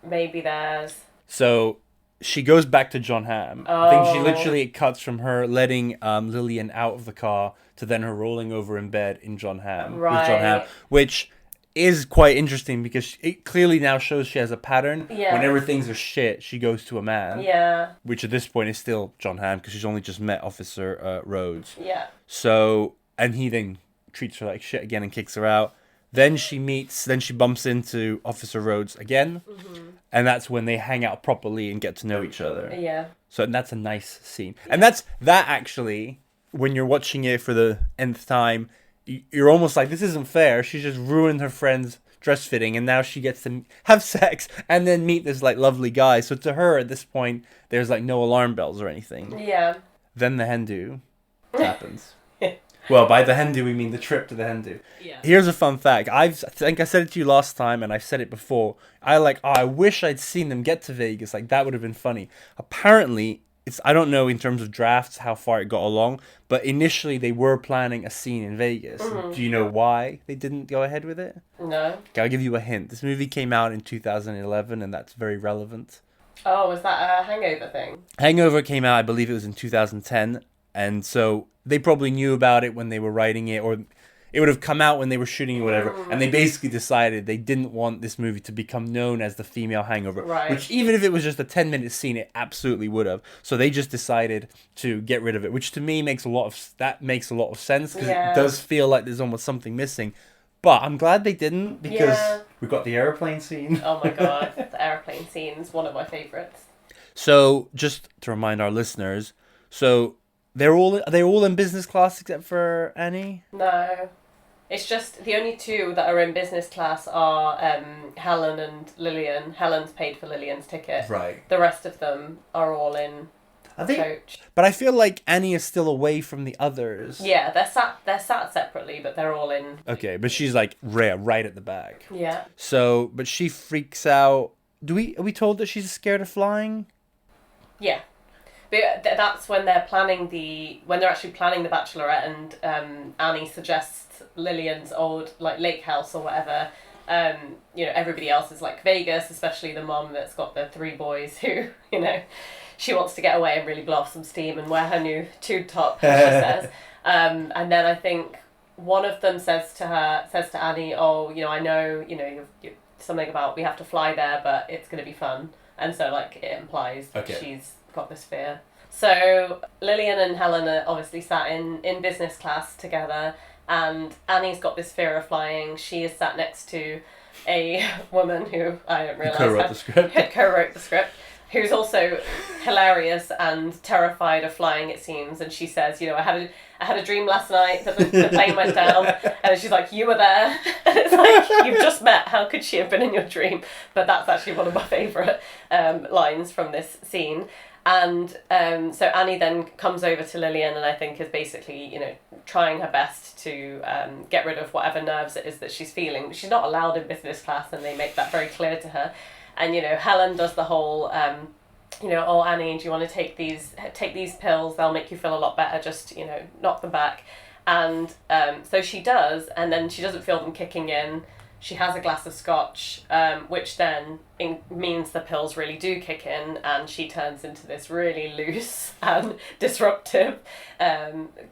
Speaker 2: Maybe there's...
Speaker 1: So, she goes back to John Hamm. I think she
Speaker 2: Oh.
Speaker 1: literally, it cuts from her letting Lillian out of the car to then her rolling over in bed in John Hamm. With John Hamm,
Speaker 2: Right.
Speaker 1: which is quite interesting because it clearly now shows she has a pattern.
Speaker 2: Yeah.
Speaker 1: Whenever things are shit, she goes to a man.
Speaker 2: Yeah.
Speaker 1: Which at this point is still John Hamm because she's only just met Officer Rhodes.
Speaker 2: Yeah.
Speaker 1: So, and he then treats her like shit again and kicks her out. Then she bumps into Officer Rhodes again. Mm-hmm. And that's when they hang out properly and get to know each other.
Speaker 2: Yeah.
Speaker 1: So that's a nice scene. And that actually, when you're watching it for the nth time, you're almost like, this isn't fair. She just ruined her friend's dress fitting and now she gets to have sex and then meet this like lovely guy. So to her at this point, there's like no alarm bells or anything.
Speaker 2: Yeah.
Speaker 1: Then the hen do happens. Well, by the hen do we mean the trip to the hen do.
Speaker 2: Yeah.
Speaker 1: Here's a fun fact. I think I said it to you last time and I've said it before. I wish I'd seen them get to Vegas. Like that would have been funny. Apparently, I don't know in terms of drafts how far it got along, but initially they were planning a scene in Vegas. Mm-hmm. Do you know why they didn't go ahead with it?
Speaker 2: No.
Speaker 1: Okay, I'll give you a hint. This movie came out in 2011 and that's very relevant.
Speaker 2: Oh, was that a Hangover thing?
Speaker 1: Hangover came out, I believe it was in 2010, and so they probably knew about it when they were writing it, or it would have come out when they were shooting it, whatever. And they basically decided they didn't want this movie to become known as the female Hangover.
Speaker 2: Right.
Speaker 1: Which, even if it was just a 10-minute scene, it absolutely would have. So they just decided to get rid of it, which to me makes a lot of sense, because it does feel like there's almost something missing. But I'm glad they didn't, because we got the airplane scene.
Speaker 2: Oh my god, the airplane scene's one of my favourites.
Speaker 1: So, just to remind our listeners, are they all in business class except for Annie?
Speaker 2: No. It's just the only two that are in business class are Helen and Lillian. Helen's paid for Lillian's ticket.
Speaker 1: Right.
Speaker 2: The rest of them are all in coach.
Speaker 1: But I feel like Annie is still away from the others.
Speaker 2: Yeah, they're sat separately, but they're all in.
Speaker 1: Okay, but she's like right at the back.
Speaker 2: Yeah.
Speaker 1: So, but she freaks out. Are we told that she's scared of flying?
Speaker 2: Yeah. But that's when they're actually planning the Bachelorette, and Annie suggests Lillian's old like lake house or whatever. Everybody else is like Vegas, especially the mom that's got the 3 boys who, she wants to get away and really blow off some steam and wear her new tube top, as she says. And then I think one of them says to Annie, "Oh, I know, you're something about we have to fly there, but it's going to be fun." And so like it implies she's got this fear. So Lillian and Helen are obviously sat in business class together, and Annie's got this fear of flying. She is sat next to a woman who I don't realise co-wrote the script, who's also hilarious and terrified of flying, it seems. And she says, I had a dream last night that the plane went down, and she's like, "You were there." And it's like, you've just met. How could she have been in your dream? But that's actually one of my favourite lines from this scene. And so Annie then comes over to Lillian and I think is basically, trying her best to get rid of whatever nerves it is that she's feeling. She's not allowed in business class, and they make that very clear to her. And, Helen does the whole, "Oh, Annie, do you want to take these pills? They'll make you feel a lot better. Just, knock them back." And so she does, and then she doesn't feel them kicking in. She has a glass of scotch, which then means the pills really do kick in, and she turns into this really loose and disruptive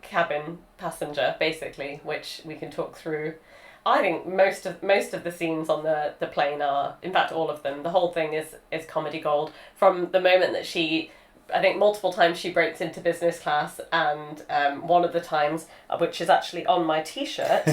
Speaker 2: cabin passenger, basically, which we can talk through. I think most of the scenes on the plane are, in fact, all of them. The whole thing is comedy gold. From the moment that I think multiple times she breaks into business class, and one of the times, which is actually on my T-shirt,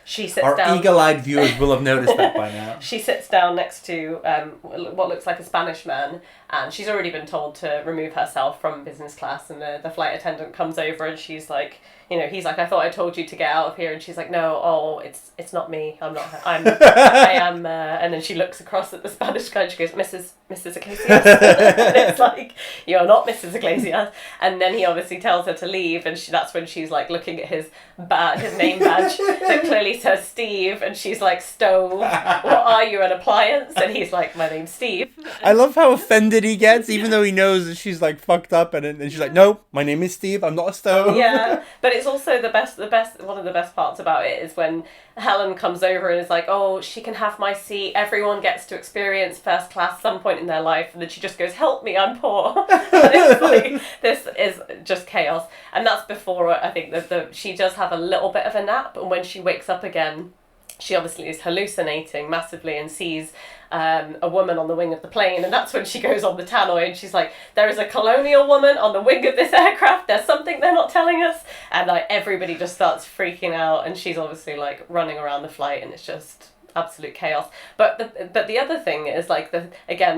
Speaker 2: she sits down.
Speaker 1: Our eagle-eyed viewers will have noticed that by now.
Speaker 2: She sits down next to what looks like a Spanish man, and she's already been told to remove herself from business class, and the flight attendant comes over and she's like, he's like, "I thought I told you to get out of here," and she's like, "No, it's not me. I'm not her. I am." And then she looks across at the Spanish guy and she goes, Mrs. Iglesias." And it's like, "You're not Mrs. Iglesias." And then he obviously tells her to leave, and that's when she's like looking at his name badge that clearly says Steve, and she's like, "Stove, what are you, an appliance?" And he's like, "My name's Steve."
Speaker 1: I love how offended he gets, even though he knows that she's like fucked up, and she's like, "No, my name is Steve. I'm not a stove."
Speaker 2: Yeah, but it's also the best. One of the best parts about it is when Helen comes over and is like, "Oh, she can have my seat. Everyone gets to experience first class some point in their life," and then she just goes, "Help me, I'm poor." And it's like, this is just chaos, and that's before I think that she does have a little bit of a nap, and when she wakes up again, she obviously is hallucinating massively and sees a woman on the wing of the plane, and that's when she goes on the tannoy and she's like, "There is a colonial woman on the wing of this aircraft, there's something they're not telling us," and like everybody just starts freaking out, and she's obviously like running around the flight, and it's just absolute chaos. But the other thing is like the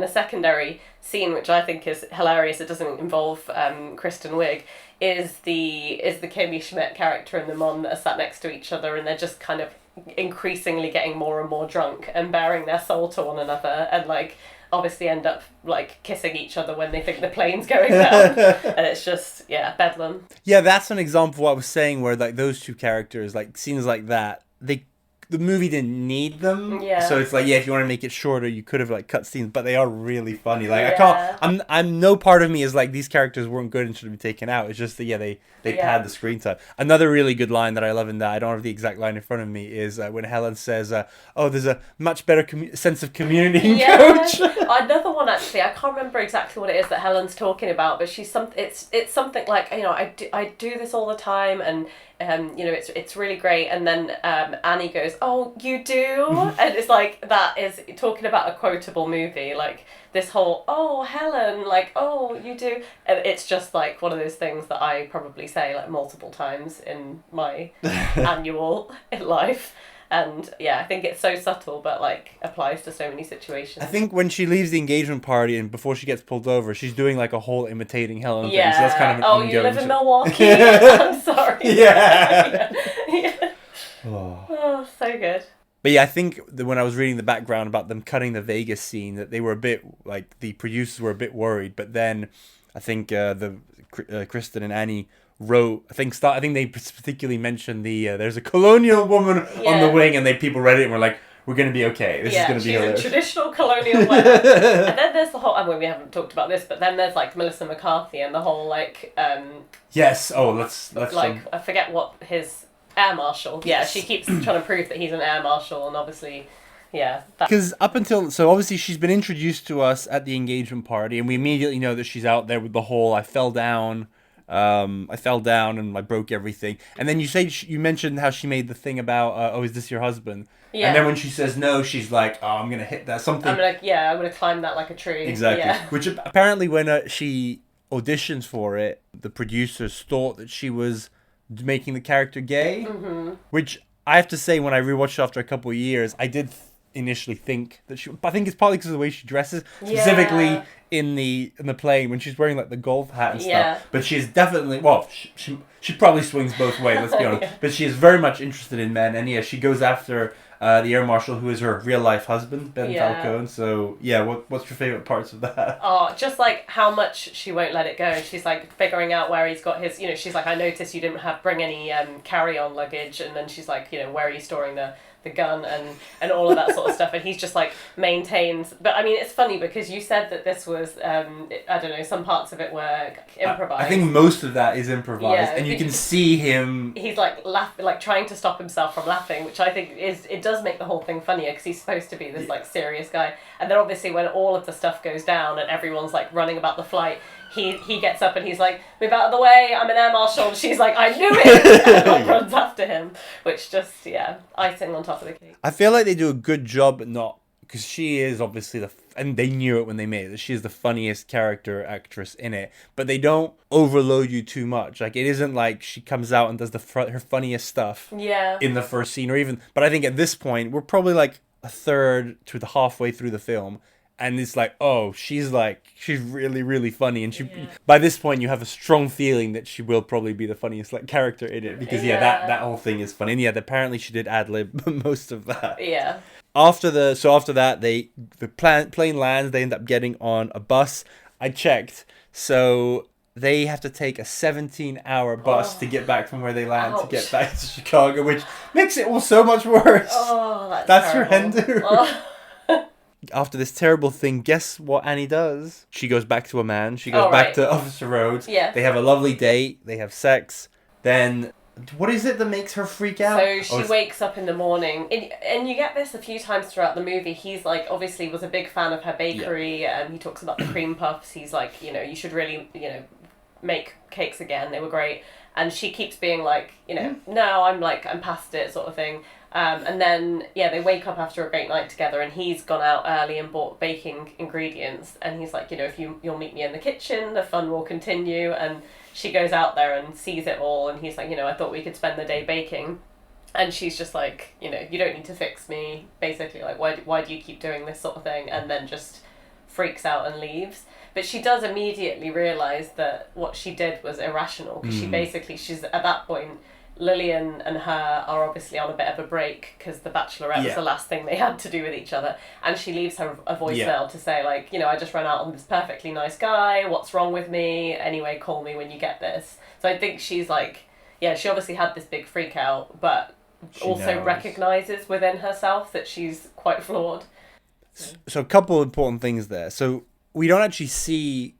Speaker 2: secondary scene, which I think is hilarious, it doesn't involve Kristen Wiig, is the Kimmy Schmidt character and the mom that are sat next to each other, and they're just kind of increasingly getting more and more drunk and bearing their soul to one another, and like obviously end up like kissing each other when they think the plane's going down. And it's just bedlam.
Speaker 1: Yeah, that's an example of what I was saying, where like those two characters, like scenes like that, the movie didn't need them.
Speaker 2: Yeah.
Speaker 1: So it's like, if you want to make it shorter, you could have like cut scenes, but they are really funny. Like
Speaker 2: Yeah.
Speaker 1: I'm no part of me is like these characters weren't good and should be taken out. It's just that they pad the screen time. Another really good line that I love in that, I don't have the exact line in front of me, is when Helen says, "Oh, there's a much better sense of community in Coach."
Speaker 2: Another one actually, I can't remember exactly what it is that Helen's talking about, but it's something like, I do this all the time, and it's really great. And then Annie goes, "Oh, you do?" And it's like, that is talking about a quotable movie, like this whole, "Oh, Helen," like, "Oh, you do," and it's just like one of those things that I probably say like multiple times in my annual life. And I think it's so subtle, but like applies to so many situations.
Speaker 1: I think when she leaves the engagement party and before she gets pulled over, she's doing like a whole imitating Helen thing. So that's kind of an ongoing.
Speaker 2: You live in Milwaukee? I'm sorry.
Speaker 1: Yeah.
Speaker 2: Oh, so good.
Speaker 1: But I think that when I was reading the background about them cutting the Vegas scene, that they were a bit, like, the producers were a bit worried. But then I think Kristen and Annie wrote, I think they particularly mentioned there's a colonial woman on the wing, and people read it and were like, "We're going to be okay. This is going to be hilarious."
Speaker 2: She's a traditional colonial wear. And then there's the whole, we haven't talked about this, but then there's like Melissa McCarthy and the whole like...
Speaker 1: yes, let's
Speaker 2: like, I forget what his... Air Marshal. Yeah, she keeps trying to prove that he's an Air Marshal, and obviously, because
Speaker 1: obviously she's been introduced to us at the engagement party, and we immediately know that she's out there with the whole I fell down and I broke everything. And then you mentioned how she made the thing about is this your husband? Yeah. And then when she says no, she's like, "Oh, I'm gonna hit that something.
Speaker 2: I'm gonna climb that like a tree."
Speaker 1: Exactly.
Speaker 2: Yeah.
Speaker 1: Which apparently when she auditions for it, the producers thought that she was making the character gay, which I have to say, when I rewatched it after a couple of years, I did initially think that I think it's probably because of the way she dresses, specifically in the plane when she's wearing like the golf hat and stuff. But she's definitely, she probably swings both ways, let's be honest. But she is very much interested in men, and she goes after the Air Marshal, who is her real life husband, Ben Falcone. So what's your favorite parts of that?
Speaker 2: Oh, just like how much she won't let it go. She's like figuring out where he's got his, she's like, "I noticed you didn't bring any carry-on luggage," and then she's like, "Where are you storing the gun and all of that sort of stuff?" And he's just like maintains. But I mean, it's funny because you said that this was I don't know, some parts of it were improvised.
Speaker 1: I think most of that is improvised, and you can see him.
Speaker 2: He's like like trying to stop himself from laughing, which I think it does make the whole thing funnier, because he's supposed to be this like serious guy. And then obviously when all of the stuff goes down and everyone's like running about the flight, he gets up and he's like, "Move out of the way, I'm an Air Marshal." And she's like, "I knew it!" And runs after him, which just, icing on top of the cake.
Speaker 1: I feel like they do a good job, because she is obviously and they knew it when they made it, that she is the funniest actress in it, but they don't overload you too much. Like, it isn't like she comes out and does her funniest stuff in the first scene, or even, but I think at this point, we're probably like a third to the halfway through the film, and it's like, oh, she's really, really funny, and by this point you have a strong feeling that she will probably be the funniest character in it, because that whole thing is funny. And apparently she did ad-lib most of that. After that, the plane lands. They end up getting on a bus. I checked, so they have to take a 17-hour bus to get back from where they land to get back to Chicago, which makes it all so much worse.
Speaker 2: Oh,
Speaker 1: that's horrendous. After this terrible thing, guess what Annie does? She goes back to a man. She goes back to Officer Rhodes.
Speaker 2: Yeah.
Speaker 1: They have a lovely date. They have sex. Then What is it that makes her freak out?
Speaker 2: So she wakes up in the morning, and you get this a few times throughout the movie. He's like, obviously was a big fan of her bakery, and he talks about the cream puffs. He's like, you should really, make cakes again. They were great. And she keeps being like, no, I'm past it, sort of thing. And then, they wake up after a great night together, and he's gone out early and bought baking ingredients. And he's like, if you'll meet me in the kitchen, the fun will continue. And she goes out there and sees it all, and he's like, I thought we could spend the day baking. And she's just like, you don't need to fix me, basically, like, why do you keep doing this sort of thing? And then just freaks out and leaves. But she does immediately realise that what she did was irrational, because she's at that point, Lillian and her are obviously on a bit of a break because The Bachelorette was the last thing they had to do with each other, and she leaves her a voicemail to say, like, I just ran out on this perfectly nice guy, what's wrong with me, anyway, call me when you get this. So I think she's like, she obviously had this big freak out, but she also recognises within herself that she's quite flawed.
Speaker 1: So a couple important things there. So we don't actually see,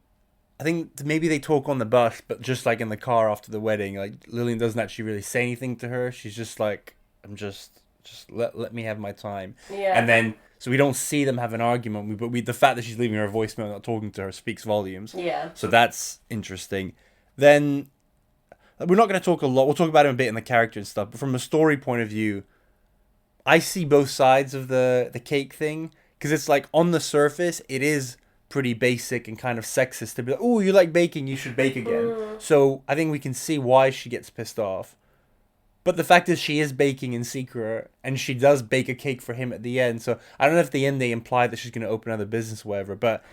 Speaker 1: I think maybe they talk on the bus, but just like in the car after the wedding, like Lillian doesn't actually really say anything to her. She's just like, I'm just let me have my time.
Speaker 2: Yeah.
Speaker 1: And then, so we don't see them have an argument, but the fact that she's leaving her a voicemail, not talking to her, speaks volumes.
Speaker 2: Yeah.
Speaker 1: So that's interesting. Then, we're not going to talk a lot. We'll talk about him a bit in the character and stuff, but from a story point of view, I see both sides of the cake thing, because it's like, on the surface, it is pretty basic and kind of sexist to be like, oh, you like baking, you should bake again. So I think we can see why she gets pissed off. But the fact is, she is baking in secret, and she does bake a cake for him at the end. So I don't know if at the end they imply that she's going to open another business or whatever, but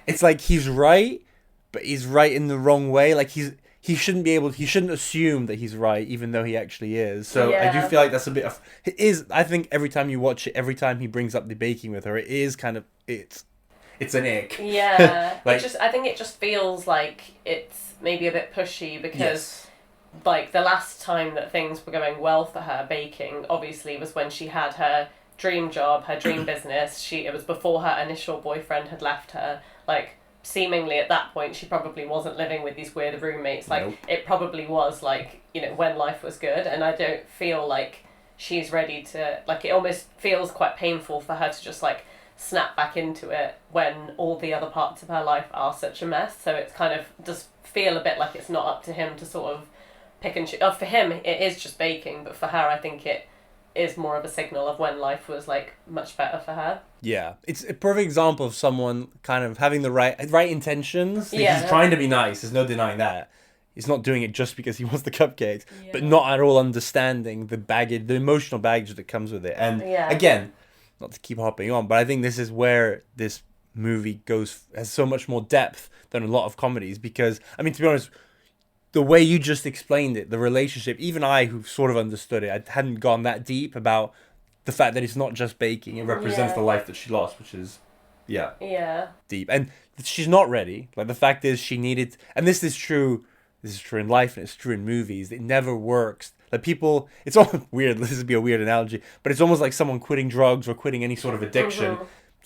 Speaker 1: it's like he's right, but he's right in the wrong way. Like he shouldn't assume that he's right, even though he actually is. So I do feel like that's a bit of, it is, I think every time you watch it, every time he brings up the baking with her, it is kind of, it's an ick.
Speaker 2: Yeah.
Speaker 1: Like,
Speaker 2: I think it just feels like it's maybe a bit pushy, because like the last time that things were going well for her baking, obviously, was when she had her dream job, her dream business. It was before her initial boyfriend had left her. Like, seemingly at that point, she probably wasn't living with these weird roommates. Like, It probably was like, when life was good, and I don't feel like she's ready to, like, it almost feels quite painful for her to just like snap back into it when all the other parts of her life are such a mess. So it's kind of does feel a bit like it's not up to him to sort of pick and choose. For him, it is just baking, but for her, I think it is more of a signal of when life was like much better for her.
Speaker 1: Yeah, it's a perfect example of someone kind of having the right intentions.
Speaker 2: Yeah.
Speaker 1: He's trying to be nice. There's no denying that. He's not doing it just because he wants the cupcakes, but not at all understanding the baggage, the emotional baggage that comes with it. And again, not to keep hopping on, but I think this is where this movie has so much more depth than a lot of comedies, because, I mean, to be honest, the way you just explained it, the relationship, even I, who sort of understood it, I hadn't gone that deep about the fact that it's not just baking. It represents the life that she lost, which is, deep. And she's not ready. Like, the fact is, she needed, and this is true in life, and it's true in movies, it never works. Like, people, it's all weird, this would be a weird analogy, but it's almost like someone quitting drugs or quitting any sort of addiction.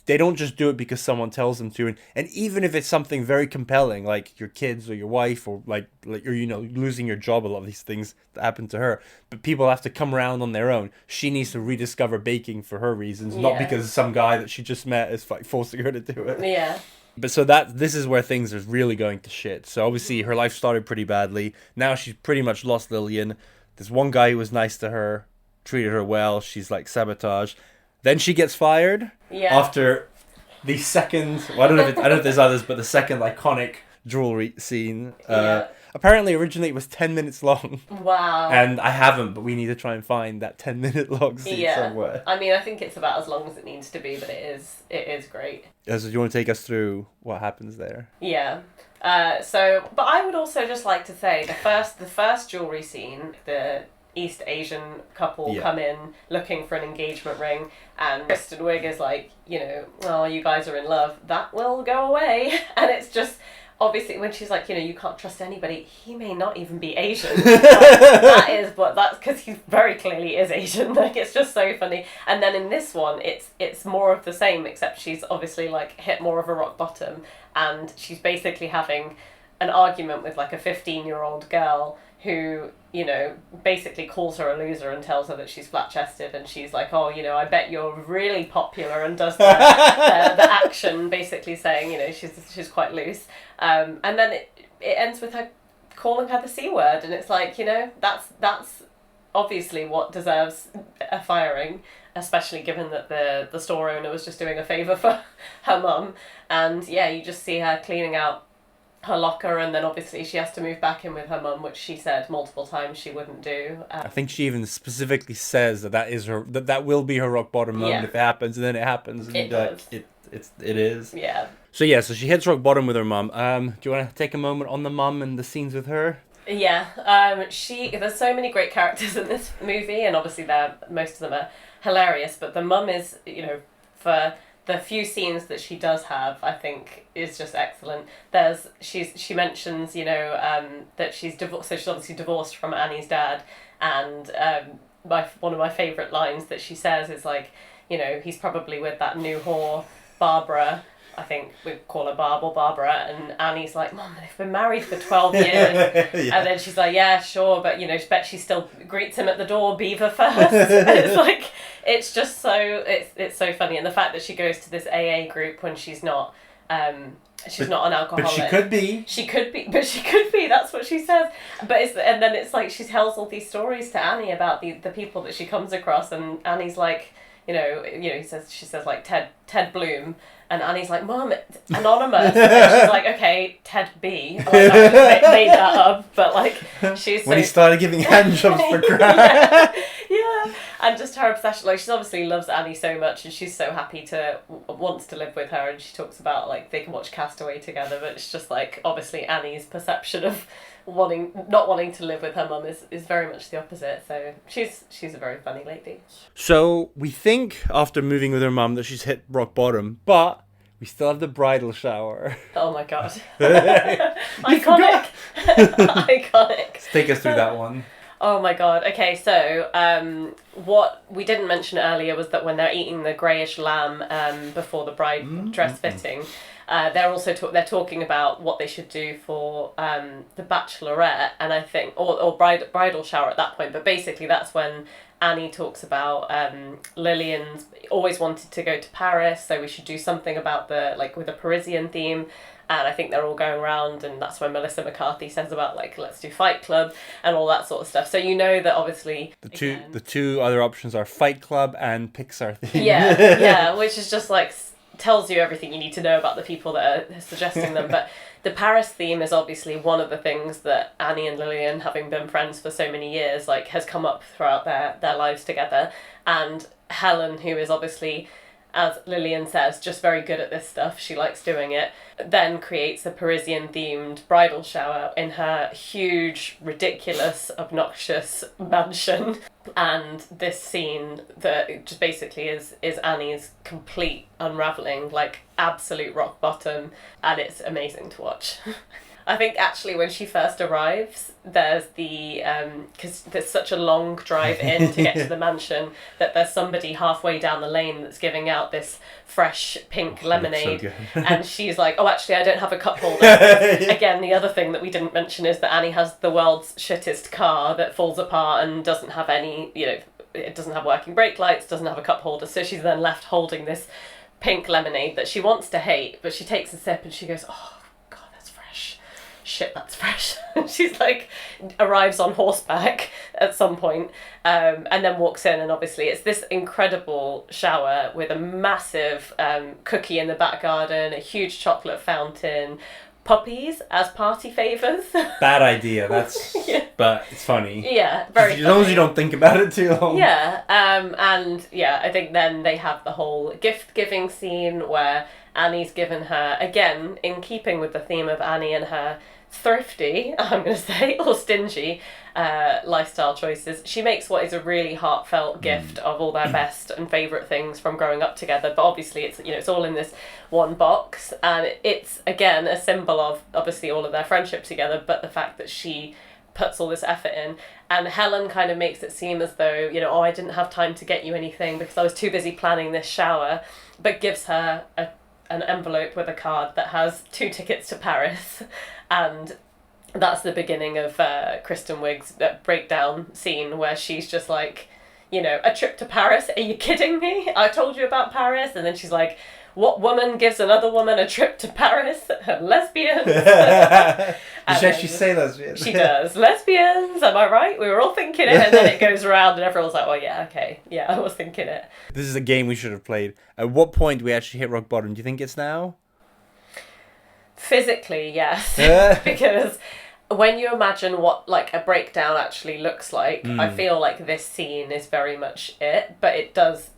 Speaker 1: They don't just do it because someone tells them to. And even if it's something very compelling, like your kids or your wife, or like or losing your job, a lot of these things that happen to her, but people have to come around on their own. She needs to rediscover baking for her reasons, not because some guy that she just met is like forcing her to do it.
Speaker 2: Yeah.
Speaker 1: But so this is where things are really going to shit. So obviously her life started pretty badly. Now she's pretty much lost Lillian. There's one guy who was nice to her, treated her well. She's like sabotaged. Then she gets fired after the second. Well, I don't know if there's others, but the second iconic jewelry scene. Apparently, originally it was 10 minutes long.
Speaker 2: Wow.
Speaker 1: And I haven't, but we need to try and find that 10-minute long scene somewhere.
Speaker 2: I mean, I think it's about as long as it needs to be, but it is great.
Speaker 1: So do you want to take us through what happens there?
Speaker 2: Yeah. But I would also just like to say the first jewelry scene, the East Asian couple come in looking for an engagement ring, and Kristen Wiig is like, oh, you guys are in love, that will go away. And it's just, obviously, when she's like, you can't trust anybody, he may not even be Asian. But that's because he very clearly is Asian. Like, it's just so funny. And then in this one, it's more of the same, except she's obviously like hit more of a rock bottom, and she's basically having an argument with like a 15-year-old girl who, you know, basically calls her a loser and tells her that she's flat-chested, and she's like, oh, you know, I bet you're really popular, and does the action, basically saying, you know, she's quite loose. And then it ends with her calling her the C word, and it's like, you know, that's obviously what deserves a firing, especially given that the store owner was just doing a favour for her mum. And yeah, you just see her cleaning out her locker, and then obviously she has to move back in with her mum, which she said multiple times she wouldn't do.
Speaker 1: I think she even specifically says that will be her rock bottom moment if it happens, and then it happens. And it is.
Speaker 2: Yeah.
Speaker 1: So she hits rock bottom with her mum. Do you want to take a moment on the mum and the scenes with her?
Speaker 2: Yeah. There's so many great characters in this movie, and obviously most of them are hilarious, but the mum is, you know, for the few scenes that she does have, I think, is just excellent. She mentions, you know, that she's divorced, so she's obviously divorced from Annie's dad, and one of my favourite lines that she says is like, you know, he's probably with that new whore, Barbara. I think we call her Barb or Barbara, and Annie's like, Mum, they've been married for 12 years. Yeah. And then she's like, yeah, sure, but, you know, bet she still greets him at the door, Beaver first. And it's like, it's just so, it's so funny. And the fact that she goes to this AA group when she's not an alcoholic.
Speaker 1: But she could be.
Speaker 2: But she could be, that's what she says. And then it's like, she tells all these stories to Annie about the people that she comes across, and Annie's like, she says like Ted Bloom, and Annie's like, Mum, it's anonymous. And she's like, okay, Ted B. Like, I just made that up, but like, she's
Speaker 1: when he started giving handjobs for crap.
Speaker 2: Yeah, and just her obsession. Like, she obviously loves Annie so much, and she's so happy wants to live with her. And she talks about like they can watch Castaway together, but it's just like obviously Annie's perception of not wanting to live with her mum is very much the opposite. So she's a very funny lady.
Speaker 1: So we think after moving with her mum that she's hit rock bottom, but we still have the bridal shower.
Speaker 2: Oh my god. Iconic. Iconic.
Speaker 1: Let's take us through that one.
Speaker 2: Oh my god. Okay, so what we didn't mention earlier was that when they're eating the greyish lamb before the bride dress fitting, they're also talking about what they should do for the bachelorette, and I think or bridal shower at that point. But basically, that's when Annie talks about Lillian's always wanted to go to Paris, so we should do something about with a Parisian theme. And I think they're all going around, and that's when Melissa McCarthy says about like, let's do Fight Club and all that sort of stuff. So you know that obviously
Speaker 1: the two other options are Fight Club and Pixar theme.
Speaker 2: Yeah, which is just like tells you everything you need to know about the people that are suggesting them. But the Paris theme is obviously one of the things that Annie and Lillian, having been friends for so many years, like has come up throughout their lives together. And Helen, who is obviously, as Lillian says, just very good at this stuff, she likes doing it, then creates a Parisian-themed bridal shower in her huge, ridiculous, obnoxious mansion. And this scene that just basically is Annie's complete unravelling, like absolute rock bottom, and it's amazing to watch. I think actually when she first arrives, there's because there's such a long drive in to get to the mansion, that there's somebody halfway down the lane that's giving out this fresh pink lemonade, so and she's like, oh, actually I don't have a cup holder. Again, the other thing that we didn't mention is that Annie has the world's shittest car that falls apart and doesn't have any, it doesn't have working brake lights, doesn't have a cup holder, so she's then left holding this pink lemonade that she wants to hate, but she takes a sip and she goes, oh, shit, that's fresh. She's like, arrives on horseback at some point, and then walks in, and obviously it's this incredible shower with a massive cookie in the back garden, a huge chocolate fountain, puppies as party favours.
Speaker 1: Bad idea, but it's funny.
Speaker 2: Yeah, very
Speaker 1: funny. As long as you don't think about it too long.
Speaker 2: Yeah, and yeah, I think then they have the whole gift-giving scene where Annie's given her, again, in keeping with the theme of Annie and her thrifty, I'm going to say, or stingy lifestyle choices, she makes what is a really heartfelt gift of all their best and favourite things from growing up together. But obviously it's all in this one box, and it's again a symbol of obviously all of their friendship together, but the fact that she puts all this effort in. And Helen kind of makes it seem as though, oh, I didn't have time to get you anything because I was too busy planning this shower, but gives her an envelope with a card that has 2 tickets to Paris and that's the beginning of Kristen Wiig's breakdown scene where she's just like, you know, a trip to Paris? Are you kidding me? I told you about Paris. And then she's like, what woman gives another woman a trip to Paris? Lesbians.
Speaker 3: Did she actually say lesbians?
Speaker 2: She does. Lesbians, am I right? We were all thinking it. And then it goes around and everyone's like, well, yeah, okay. Yeah, I was thinking it.
Speaker 3: This is a game we should have played. At what point do we actually hit rock bottom? Do you think it's now?
Speaker 2: Physically, yes. Because when you imagine what like a breakdown actually looks like, I feel like this scene is very much it. But it does.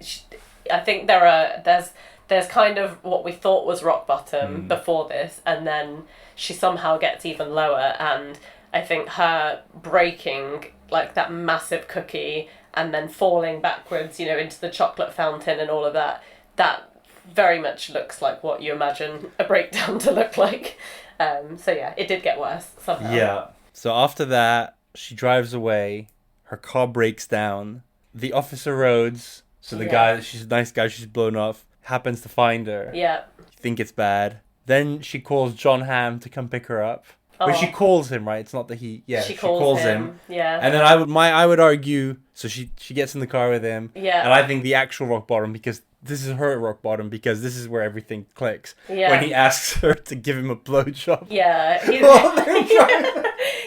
Speaker 2: I think there's kind of what we thought was rock bottom before this, and then she somehow gets even lower. And I think her breaking like that massive cookie and then falling backwards, you know, into the chocolate fountain and all of that, that very much looks like what you imagine a breakdown to look like. So yeah, it did get worse somehow.
Speaker 3: Yeah. So after that, she drives away. Her car breaks down. The Officer Rhodes, so the guy, she's a nice guy, she's blown off, happens to find her.
Speaker 2: Yeah.
Speaker 3: You think it's bad. Then she calls John Hamm to come pick her up. But she calls him, right? It's not that he... Yeah, she calls him.
Speaker 2: Yeah.
Speaker 3: And then I would argue... So she gets in the car with him.
Speaker 2: Yeah.
Speaker 3: And I think the actual rock bottom, because this is her rock bottom, because this is where everything clicks.
Speaker 2: Yeah.
Speaker 3: When he asks her to give him a blowjob.
Speaker 2: Yeah.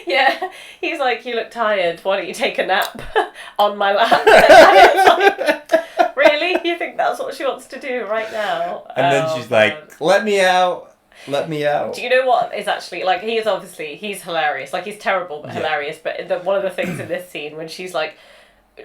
Speaker 2: Yeah. He's like, you look tired. Why don't you take a nap on my lap? And it's like, really? You think that's what she wants to do right now?
Speaker 3: And then she's like, let me out. Let me out.
Speaker 2: Do you know what is actually, like, he's hilarious. Like, he's terrible, but hilarious. But one of the things in this scene when she's like,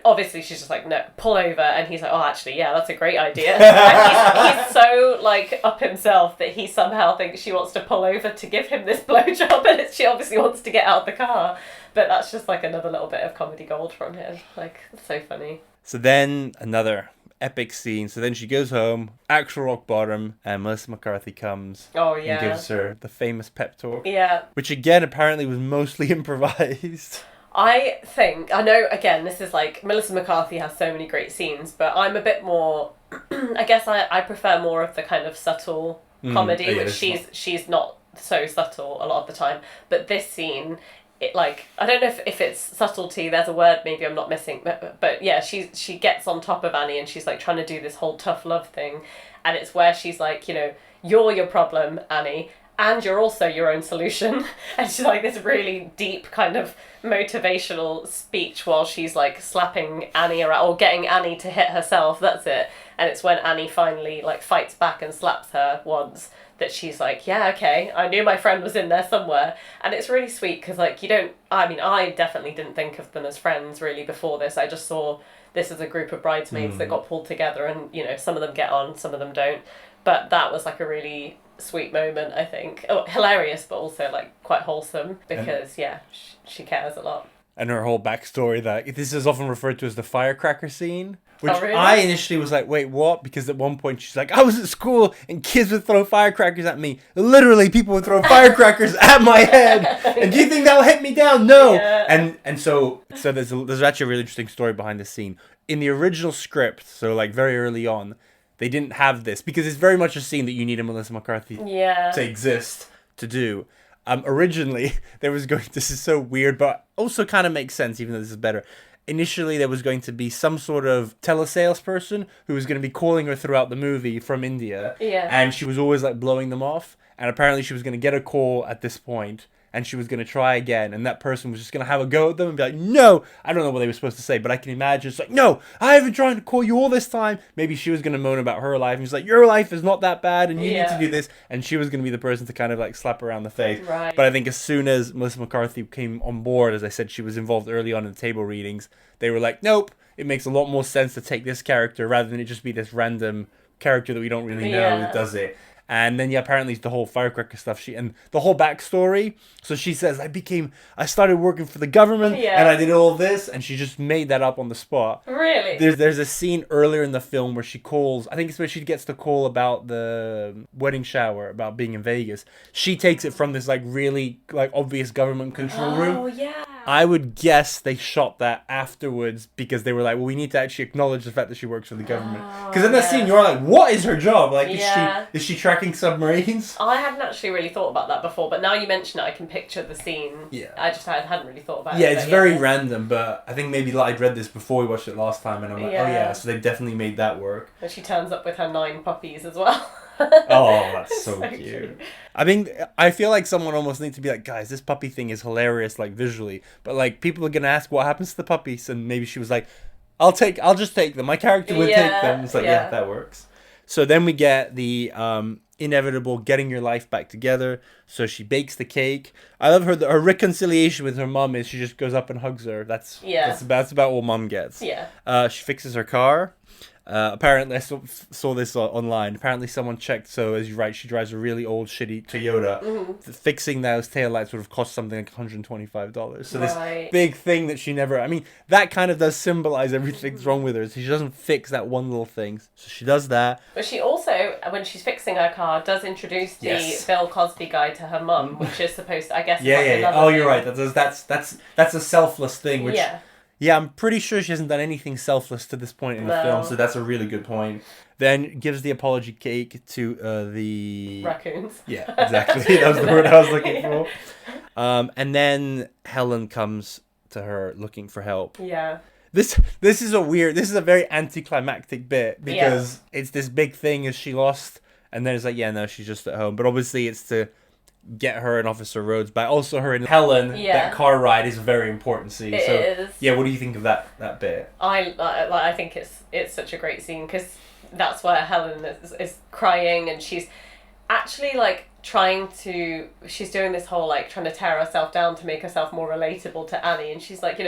Speaker 2: obviously she's just like, no, pull over. And he's like, oh, actually, yeah, that's a great idea. And he's so, like, up himself that he somehow thinks she wants to pull over to give him this blowjob. And she obviously wants to get out of the car. But that's just, like, another little bit of comedy gold from him. Like, it's so funny.
Speaker 3: So then another epic scene. So then she goes home, actual rock bottom, and Melissa McCarthy comes and gives her the famous pep talk.
Speaker 2: Yeah.
Speaker 3: Which again apparently was mostly improvised.
Speaker 2: I know, again, this is like, Melissa McCarthy has so many great scenes, but I'm a bit more, I guess I prefer more of the kind of subtle comedy, which she's not so subtle a lot of the time. But this scene, it, like, I don't know if it's subtlety, there's a word maybe I'm not missing, but yeah, she gets on top of Annie and she's like trying to do this whole tough love thing, and it's where she's like, you know, you're your problem, Annie, and you're also your own solution. And she's like this really deep kind of motivational speech while she's like slapping Annie around, or getting Annie to hit herself, that's it. And it's when Annie finally like fights back and slaps her once that she's like, yeah, okay, I knew my friend was in there somewhere. And it's really sweet because, like, I definitely didn't think of them as friends really before this. I just saw this as a group of bridesmaids that got pulled together, and, you know, some of them get on, some of them don't. But that was like a really sweet moment, I think. Oh, hilarious, but also like quite wholesome because, she cares a lot.
Speaker 3: And her whole backstory, that this is often referred to as the firecracker scene. Which
Speaker 2: really?
Speaker 3: I initially was like, wait, what? Because at one point she's like, I was at school and kids would throw firecrackers at me. Literally, people would throw firecrackers at my head. And do you think that'll hit me down? No. Yeah. And so there's actually a really interesting story behind this scene. In the original script, so like very early on, they didn't have this because it's very much a scene that you need a Melissa McCarthy to exist to do. Originally, this is so weird, but also kind of makes sense, even though this is better. Initially, there was going to be some sort of telesalesperson who was going to be calling her throughout the movie from India.
Speaker 2: Yeah.
Speaker 3: And she was always like blowing them off. And apparently she was going to get a call at this point, and she was going to try again. And that person was just going to have a go at them and be like, no, I don't know what they were supposed to say, but I can imagine it's like, no, I have been trying to call you all this time. Maybe she was going to moan about her life. And she's like, your life is not that bad and you need to do this. And she was going to be the person to kind of like slap her around the face.
Speaker 2: Right.
Speaker 3: But I think as soon as Melissa McCarthy came on board, as I said, she was involved early on in the table readings. They were like, nope, it makes a lot more sense to take this character rather than it just be this random character that we don't really know who does it. And then, apparently the whole firecracker stuff, and the whole backstory. So she says, I started working for the government and I did all this. And she just made that up on the spot.
Speaker 2: Really?
Speaker 3: There's a scene earlier in the film where she calls, I think it's where she gets the call about the wedding shower, about being in Vegas. She takes it from this like really like obvious government control room.
Speaker 2: Oh, yeah.
Speaker 3: I would guess they shot that afterwards because they were like, well, we need to actually acknowledge the fact that she works for the government. Because in that scene, you're like, what is her job? Like, is she tracking submarines?
Speaker 2: I hadn't actually really thought about that before, but now you mention it, I can picture the scene.
Speaker 3: Yeah.
Speaker 2: I hadn't really thought about it.
Speaker 3: Yeah, it's very random, but I think maybe I'd read this before we watched it last time, and I'm like, oh yeah, so they definitely made that work.
Speaker 2: And she turns up with her 9 puppies as well.
Speaker 3: Oh, that's so cute. I mean, I feel like someone almost needs to be like, guys, this puppy thing is hilarious, like visually, but like people are gonna ask what happens to the puppies, and maybe she was like, I'll just take them. My character would take them. It's like, yeah, that works. So then we get the inevitable getting your life back together. So she bakes the cake. I love her reconciliation with her mom is she just goes up and hugs her. That's about what mom gets.
Speaker 2: Yeah.
Speaker 3: She fixes her car. Apparently, I saw this online. Apparently, someone checked. So, as you're right, she drives a really old, shitty Toyota. Mm-hmm. Fixing those taillights would have cost something like $125. So, this big thing that she never. I mean, that kind of does symbolize everything's wrong with her. So she doesn't fix that one little thing. So she does that.
Speaker 2: But she also, when she's fixing her car, does introduce the Bill Cosby guy to her mum, which is supposed to, I guess.
Speaker 3: Yeah. Oh, you're right. That's a selfless thing. Which, yeah, I'm pretty sure she hasn't done anything selfless to this point in the film, so that's a really good point. Then gives the apology cake to the...
Speaker 2: raccoons.
Speaker 3: Yeah, exactly. That was the word I was looking for. And then Helen comes to her looking for help.
Speaker 2: Yeah.
Speaker 3: This is a very anticlimactic bit, because it's this big thing, is she lost? And then it's like, yeah, no, she's just at home. But obviously it's to get her and Officer Rhodes back. Also her and Helen, that car ride is a very important scene.
Speaker 2: It is.
Speaker 3: Yeah, what do you think of that bit?
Speaker 2: I think it's such a great scene, because that's where Helen is crying, and she's actually like she's doing this whole like trying to tear herself down to make herself more relatable to Annie, and she's like,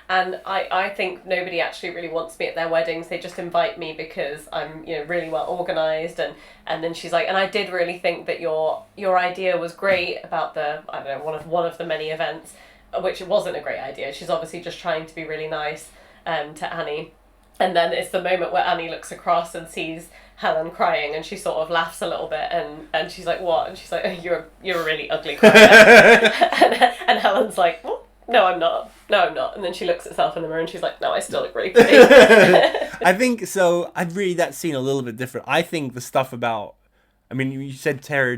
Speaker 2: and I think nobody actually really wants me at their weddings. They just invite me because I'm, really well organised. And then she's like, and I did really think that your idea was great about the, I don't know, one of the many events, which it wasn't a great idea. She's obviously just trying to be really nice to Annie. And then it's the moment where Annie looks across and sees Helen crying, and she sort of laughs a little bit, and she's like, what? And she's like, oh, you're a really ugly crier. and Helen's like, what? No, I'm not. And then she looks at herself in the mirror and she's like, no, I still look really pretty.
Speaker 3: I think so. I'd read that scene a little bit different. I think the stuff about, I mean, you said tear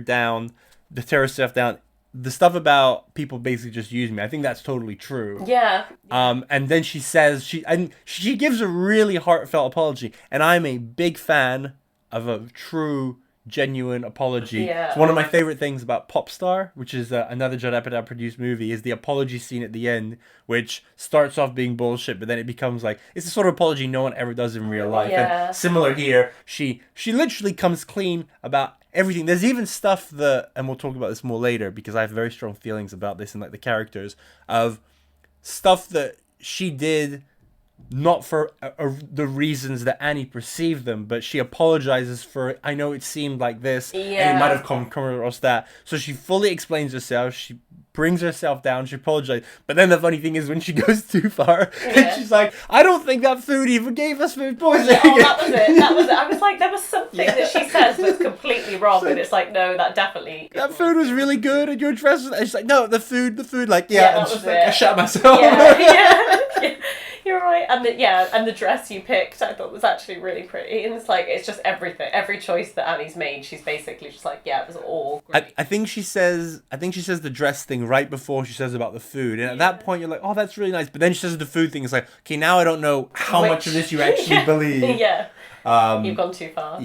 Speaker 3: stuff down. The stuff about people basically just use me, I think that's totally true.
Speaker 2: Yeah.
Speaker 3: And then she says, she gives a really heartfelt apology. And I'm a big fan of a true, genuine apology.
Speaker 2: Yeah.
Speaker 3: It's one of my favorite things about Popstar, which is another Judd Apatow produced movie, is the apology scene at the end, which starts off being bullshit, but then it becomes like, it's the sort of apology no one ever does in real life.
Speaker 2: Yeah.
Speaker 3: And similar here, she literally comes clean about everything. There's even stuff that, and we'll talk about this more later, because I have very strong feelings about this and like the characters, of stuff that she did not for the reasons that Annie perceived them, but she apologizes for, I know it seemed like this, and it might have come across that. So she fully explains herself, she brings herself down, she apologizes. But then the funny thing is when she goes too far, and she's like, I don't think that food even gave us food poisoning.
Speaker 2: Oh, that was it. I was like, there was something that she says that's completely wrong, and it's like, no, that definitely...
Speaker 3: That food was really good, and your dress was... And she's like, no, the food, like, and she's like,
Speaker 2: it.
Speaker 3: I shot myself.
Speaker 2: Yeah. You're right, and the dress you picked I thought was actually really pretty, and it's just everything, every choice that Annie's made, she's basically just like, it was all great.
Speaker 3: I think she says the dress thing right before she says about the food, and at that point you're like, oh, that's really nice, but then she says the food thing, it's like, okay, now I don't know how much of this you actually believe.
Speaker 2: You've gone too far.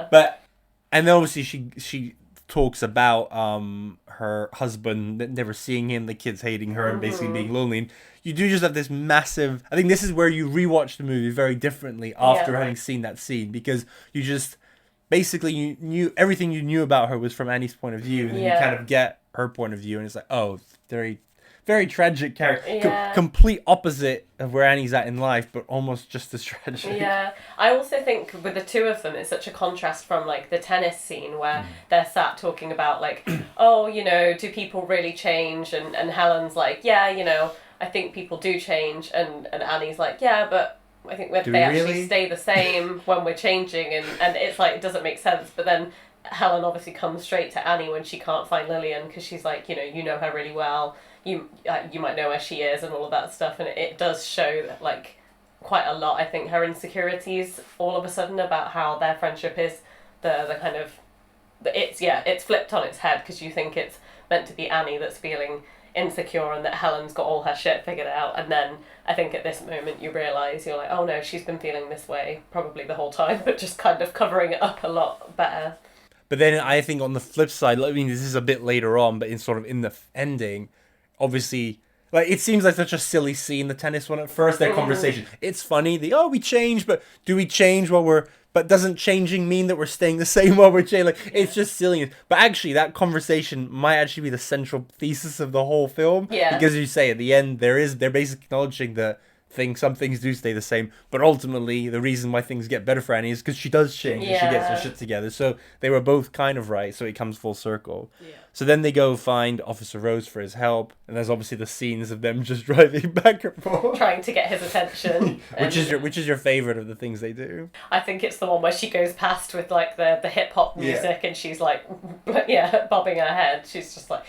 Speaker 3: But and then obviously she talks about her husband never seeing him, the kids hating her, and basically being lonely. And you do just have this massive... I think this is where you rewatch the movie very differently after having seen that scene, because you just... Basically, you knew... Everything you knew about her was from Annie's point of view, and then you kind of get her point of view, and it's like, oh, very... Very tragic character. Complete opposite of where Annie's at in life, but almost just as tragic.
Speaker 2: Yeah. I also think with the two of them, it's such a contrast from like the tennis scene where they're sat talking about like, oh, do people really change? And Helen's like, yeah, I think people do change. And Annie's like, yeah, but I think they actually stay the same when we're changing. And it's like, it doesn't make sense. But then Helen obviously comes straight to Annie when she can't find Lillian, because she's like, you know her really well. you might know where she is and all of that stuff, and it does show that, like, quite a lot. I think her insecurities all of a sudden about how their friendship is the kind of it's flipped on its head, because you think it's meant to be Annie that's feeling insecure and that Helen's got all her shit figured out, and then I think at this moment you realise, you're like, oh no, she's been feeling this way probably the whole time, but just kind of covering it up a lot better.
Speaker 3: But then I think on the flip side, I mean, this is a bit later on, but in the ending, obviously, like, it seems like such a silly scene, the tennis one at first, their conversation. It's funny, we change, but do we change but doesn't changing mean that we're staying the same while we're changing? Like, it's just silliness. But actually, that conversation might actually be the central thesis of the whole film.
Speaker 2: Yeah.
Speaker 3: Because you say, at the end, they're basically acknowledging that some things do stay the same, but ultimately the reason why things get better for Annie is because she does change and she gets her shit together. So they were both kind of right, so it comes full circle.
Speaker 2: Yeah.
Speaker 3: So then they go find Officer Rose for his help, and there's obviously the scenes of them just driving back and forth,
Speaker 2: trying to get his attention.
Speaker 3: which is your favorite of the things they do?
Speaker 2: I think it's the one where she goes past with, like, the hip hop music, and she's like, bobbing her head. She's just like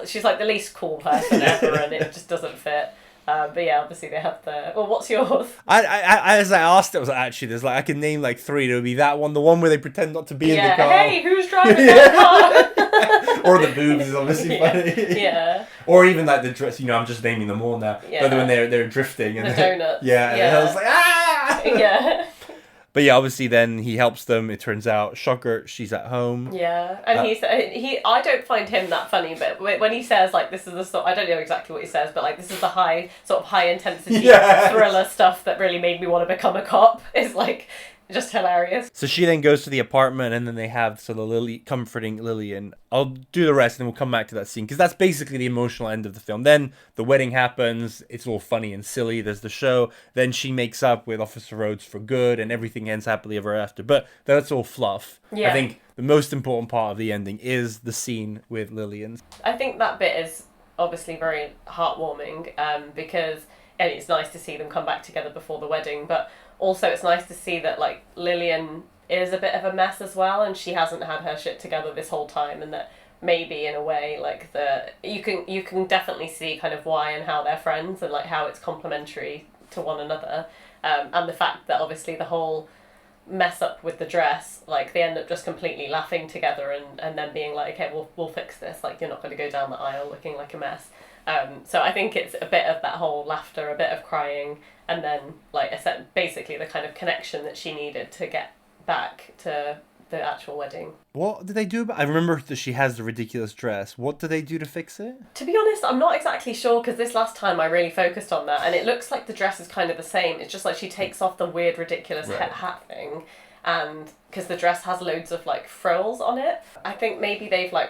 Speaker 2: she's like the least cool person ever, and it just doesn't fit. But yeah, obviously they have the... Well, what's yours?
Speaker 3: I as I asked it, I was like, actually, there's like, I can name like 3. There would be that one, the one where they pretend not to be in the car.
Speaker 2: Hey, who's driving that car?
Speaker 3: Or the boobs is obviously funny.
Speaker 2: Yeah.
Speaker 3: Or even like the dress, I'm just naming them all now.
Speaker 2: Yeah.
Speaker 3: But when they're drifting. And
Speaker 2: the donuts.
Speaker 3: Yeah. And I was like, ah!
Speaker 2: Yeah.
Speaker 3: But yeah, obviously then he helps them. It turns out, shocker, she's at home.
Speaker 2: Yeah, and I don't find him that funny, but when he says, like, this is the sort, I don't know exactly what he says, but, like, this is the high intensity thriller stuff that really made me want to become a cop, is, like, just hilarious.
Speaker 3: So she then goes to the apartment, and then they have sort of Lily comforting Lillian. I'll do the rest, and then we'll come back to that scene, because that's basically the emotional end of the film. Then the wedding happens. It's all funny and silly. There's the show. Then she makes up with Officer Rhodes for good, and everything ends happily ever after. But that's all fluff.
Speaker 2: Yeah.
Speaker 3: I think the most important part of the ending is the scene with Lillian.
Speaker 2: I think that bit is obviously very heartwarming, because and it's nice to see them come back together before the wedding, but also it's nice to see that, like, Lillian is a bit of a mess as well, and she hasn't had her shit together this whole time, and that maybe in a way, like, you can definitely see kind of why and how they're friends, and, like, how it's complementary to one another, and the fact that obviously the whole mess up with the dress, like, they end up just completely laughing together and then being like, okay, we'll fix this, like, you're not going to go down the aisle looking like a mess. So I think it's a bit of that whole laughter, a bit of crying, and then, like I said, basically the kind of connection that she needed to get back to the actual wedding. What
Speaker 3: did they do about... I remember that she has the ridiculous dress. What did they do to fix it?
Speaker 2: To be honest, I'm not exactly sure, because this last time I really focused on that, and it looks like the dress is kind of the same. It's just like she takes off the weird, ridiculous hat thing, and because the dress has loads of, like, frills on it. I think maybe they've, like,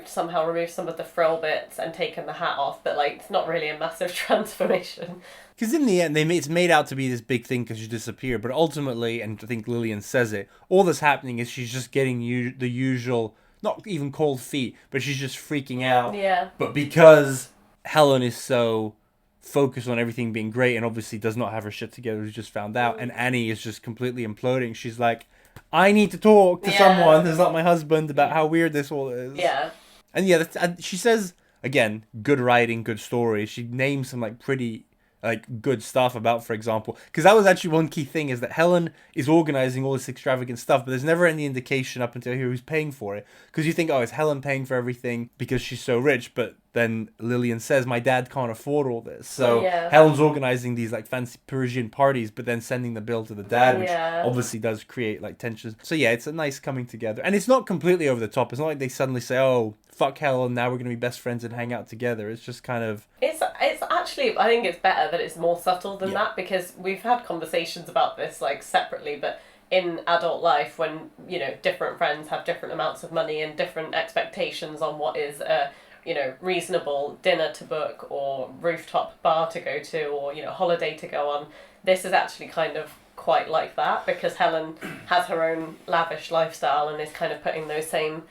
Speaker 2: somehow removed some of the frill bits and taken the hat off, but, like, it's not really a massive transformation.
Speaker 3: Because in the end, it's made out to be this big thing because she disappeared. But ultimately, and I think Lillian says it, all that's happening is she's just getting the usual, not even cold feet, but she's just freaking out.
Speaker 2: Yeah.
Speaker 3: But because Helen is so focused on everything being great and obviously does not have her shit together, we just found out, and Annie is just completely imploding. She's like, I need to talk to someone who's not my husband about how weird this all is.
Speaker 2: Yeah.
Speaker 3: And yeah, she says, again, good writing, good story. She names some, like, pretty... like, good stuff about, for example, because that was actually one key thing, is that Helen is organizing all this extravagant stuff, but there's never any indication up until here who's paying for it, because you think, oh, is Helen paying for everything because she's so rich? But then Lillian says, my dad can't afford all this, so Helen's organizing these, like, fancy Parisian parties, but then sending the bill to the dad, which obviously does create, like, tensions. So yeah, it's a nice coming together, and it's not completely over the top. It's not like they suddenly say, oh, fuck Helen, now we're gonna be best friends and hang out together. It's just kind of... It's
Speaker 2: actually, I think it's better that it's more subtle than that, because we've had conversations about this, like, separately, but in adult life, when, you know, different friends have different amounts of money and different expectations on what is a, you know, reasonable dinner to book or rooftop bar to go to or, you know, holiday to go on, this is actually kind of quite like that, because Helen has her own lavish lifestyle and is kind of putting those same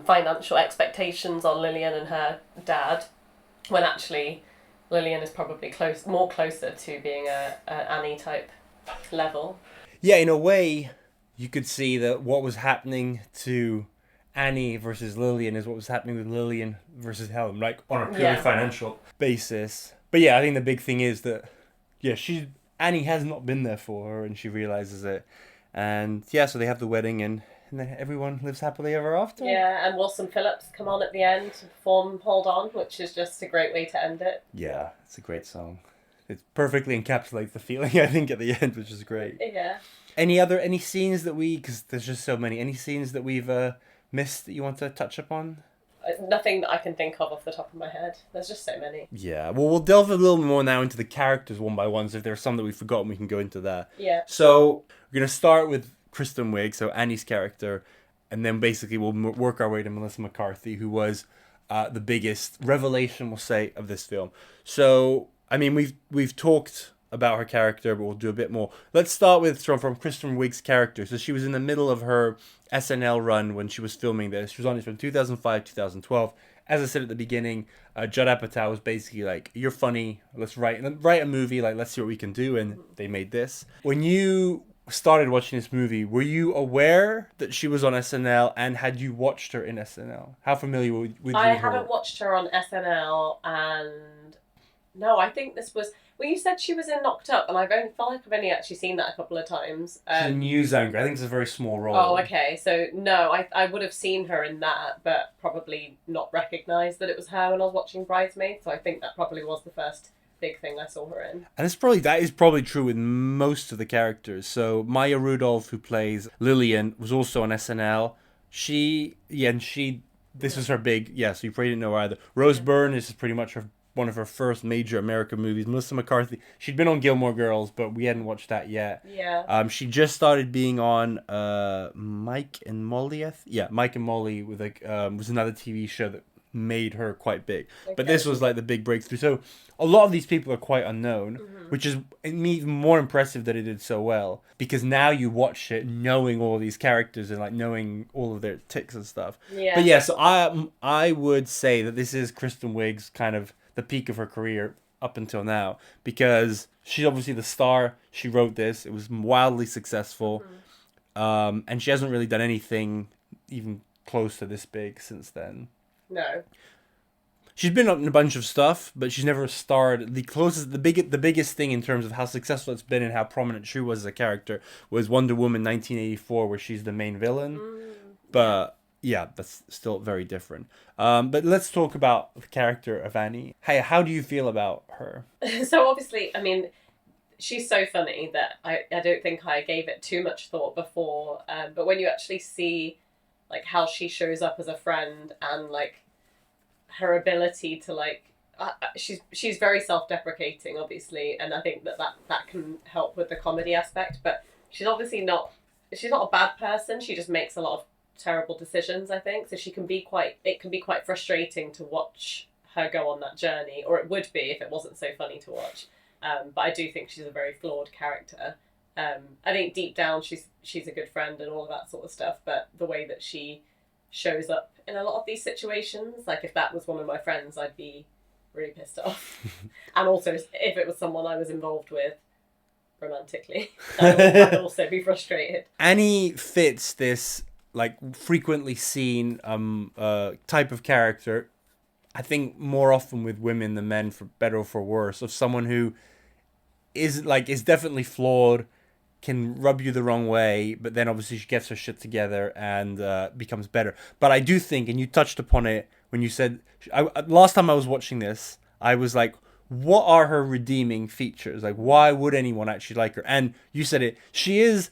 Speaker 2: financial expectations on Lillian and her dad, when actually Lillian is probably closer to being a Annie type level.
Speaker 3: Yeah, in a way, you could see that what was happening to Annie versus Lillian is what was happening with Lillian versus Helen, like on a purely financial basis. But yeah, I think the big thing is that Annie has not been there for her, and she realizes it. And yeah, so they have the wedding, and then everyone lives happily ever after.
Speaker 2: Yeah, and Wilson Phillips come on at the end to perform Hold On, which is just a great way to end it.
Speaker 3: Yeah, it's a great song. It perfectly encapsulates the feeling, I think, at the end, which is great.
Speaker 2: Yeah.
Speaker 3: Any scenes that because there's just so many, any scenes that we've missed that you want to touch upon?
Speaker 2: Nothing that I can think of off the top of my head. There's just so many.
Speaker 3: Yeah, well, we'll delve a little more now into the characters one by one, so if there's some that we've forgotten, we can go into that.
Speaker 2: Yeah.
Speaker 3: So, we're going to start with Kristen Wiig, so Annie's character, and then basically we'll work our way to Melissa McCarthy, who was the biggest revelation, we'll say, of this film. So, I mean, we've talked about her character, but we'll do a bit more. Let's start with from Kristen Wiig's character. So she was in the middle of her SNL run when she was filming this. She was on it from 2005, 2012. As I said at the beginning, Judd Apatow was basically like, "You're funny. Let's write a movie. Like, let's see what we can do." And they made this. When you started watching this movie, were you aware that she was on SNL, and had you watched her in SNL? How familiar with you?
Speaker 2: I haven't watched her on SNL, and no, I think this was. Well, you said she was in Knocked Up, and I feel like I've only actually seen that a couple of times.
Speaker 3: She's a news anchor. I think it's a very small role.
Speaker 2: Oh, okay. So, no, I would have seen her in that, but probably not recognised that it was her when I was watching Bridesmaids, so I think that probably was the first big thing I saw her in. And
Speaker 3: that is probably true with most of the characters. So, Maya Rudolph, who plays Lillian, was also on SNL. This was her big, so you probably didn't know her either. Rose Byrne, this is pretty much one of her first major American movies. Melissa McCarthy, she'd been on Gilmore Girls, but we hadn't watched that yet.
Speaker 2: Yeah.
Speaker 3: She just started being on Mike and Molly. Mike and Molly was another TV show that made her quite big. Okay. But this was like the big breakthrough. So a lot of these people are quite unknown, which is even more impressive that it did so well, because now you watch it knowing all these characters and like knowing all of their tics and stuff.
Speaker 2: Yeah.
Speaker 3: But yeah, so I would say that this is Kristen Wiig's kind of the peak of her career up until now, because she's obviously the star. She wrote this. It was wildly successful. And she hasn't really done anything even close to this big since then.
Speaker 2: No.
Speaker 3: She's been in a bunch of stuff, but she's never starred. The biggest thing in terms of how successful it's been and how prominent she was as a character was Wonder Woman 1984, where she's the main villain. But yeah, that's still very different. But let's talk about the character of Annie. Hey, how do you feel about her?
Speaker 2: So obviously, I mean, she's so funny that I don't think I gave it too much thought before. But when you actually see like how she shows up as a friend, and like her ability to like, she's very self-deprecating, obviously, and I think that can help with the comedy aspect. But she's obviously not a bad person. She just makes a lot of terrible decisions, I think. So it can be quite frustrating to watch her go on that journey, or it would be if it wasn't so funny to watch. But I do think she's a very flawed character. I think deep down she's a good friend and all of that sort of stuff, but the way that she shows up in a lot of these situations, like if that was one of my friends, I'd be really pissed off. And also if it was someone I was involved with romantically, I'd also be frustrated.
Speaker 3: Annie fits this like frequently seen type of character, I think more often with women than men, for better or for worse, of someone who is definitely flawed, can rub you the wrong way, but then obviously she gets her shit together and becomes better. But I do think, and you touched upon it when you said, last time I was watching this, I was like, what are her redeeming features? Like, why would anyone actually like her? And you said it. She's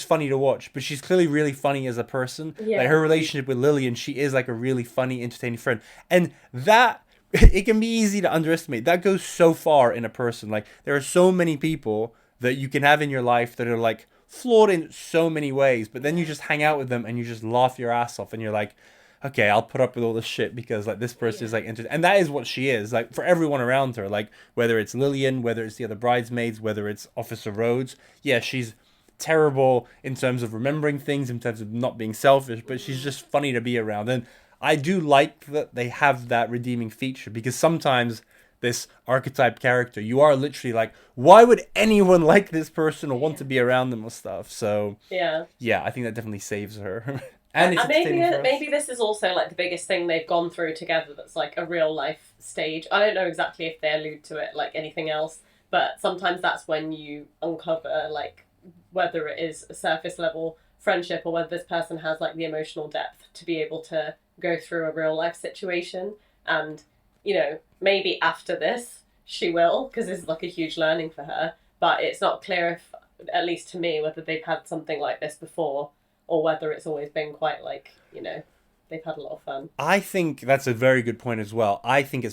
Speaker 3: funny to watch, but she's clearly really funny as a person.
Speaker 2: Yeah.
Speaker 3: Like her relationship with Lillian, she is like a really funny, entertaining friend. And that, it can be easy to underestimate. That goes so far in a person. Like, there are so many people that you can have in your life that are like flawed in so many ways, but then you just hang out with them and you just laugh your ass off and you're like, okay, I'll put up with all this shit because like this person is like interesting. And that is what she is, like, for everyone around her, like whether it's Lillian, whether it's the other bridesmaids, whether it's Officer Rhodes. Yeah, she's terrible in terms of remembering things, in terms of not being selfish, but she's just funny to be around. And I do like that they have that redeeming feature, because sometimes this archetype character, you are literally like, why would anyone like this person or want to be around them or stuff? So yeah, I think that definitely saves her. And it's
Speaker 2: And
Speaker 3: entertaining for us.
Speaker 2: maybe this is also like the biggest thing they've gone through together that's like a real life stage. I don't know exactly if they allude to it like anything else, but sometimes that's when you uncover like whether it is a surface level friendship or whether this person has like the emotional depth to be able to go through a real life situation. And, you know, maybe after this she will, because this is like a huge learning for her, but it's not clear if, at least to me, whether they've had something like this before or whether it's always been quite like, you know, they've had a lot of fun.
Speaker 3: I think that's a very good point as well. I think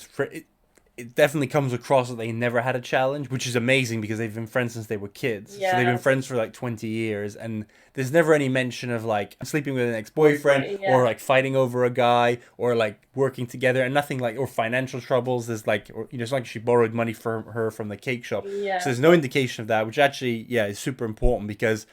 Speaker 3: it definitely comes across that they never had a challenge, which is amazing because they've been friends since they were kids.
Speaker 2: Yeah.
Speaker 3: So they've been friends for like 20 years, and there's never any mention of like sleeping with an ex-boyfriend
Speaker 2: Yeah.
Speaker 3: or like fighting over a guy or like working together, and nothing like, or financial troubles. There's like, or, you know, it's not like she borrowed money from her from the cake shop.
Speaker 2: Yeah.
Speaker 3: So there's no indication of that, which actually, yeah, is super important because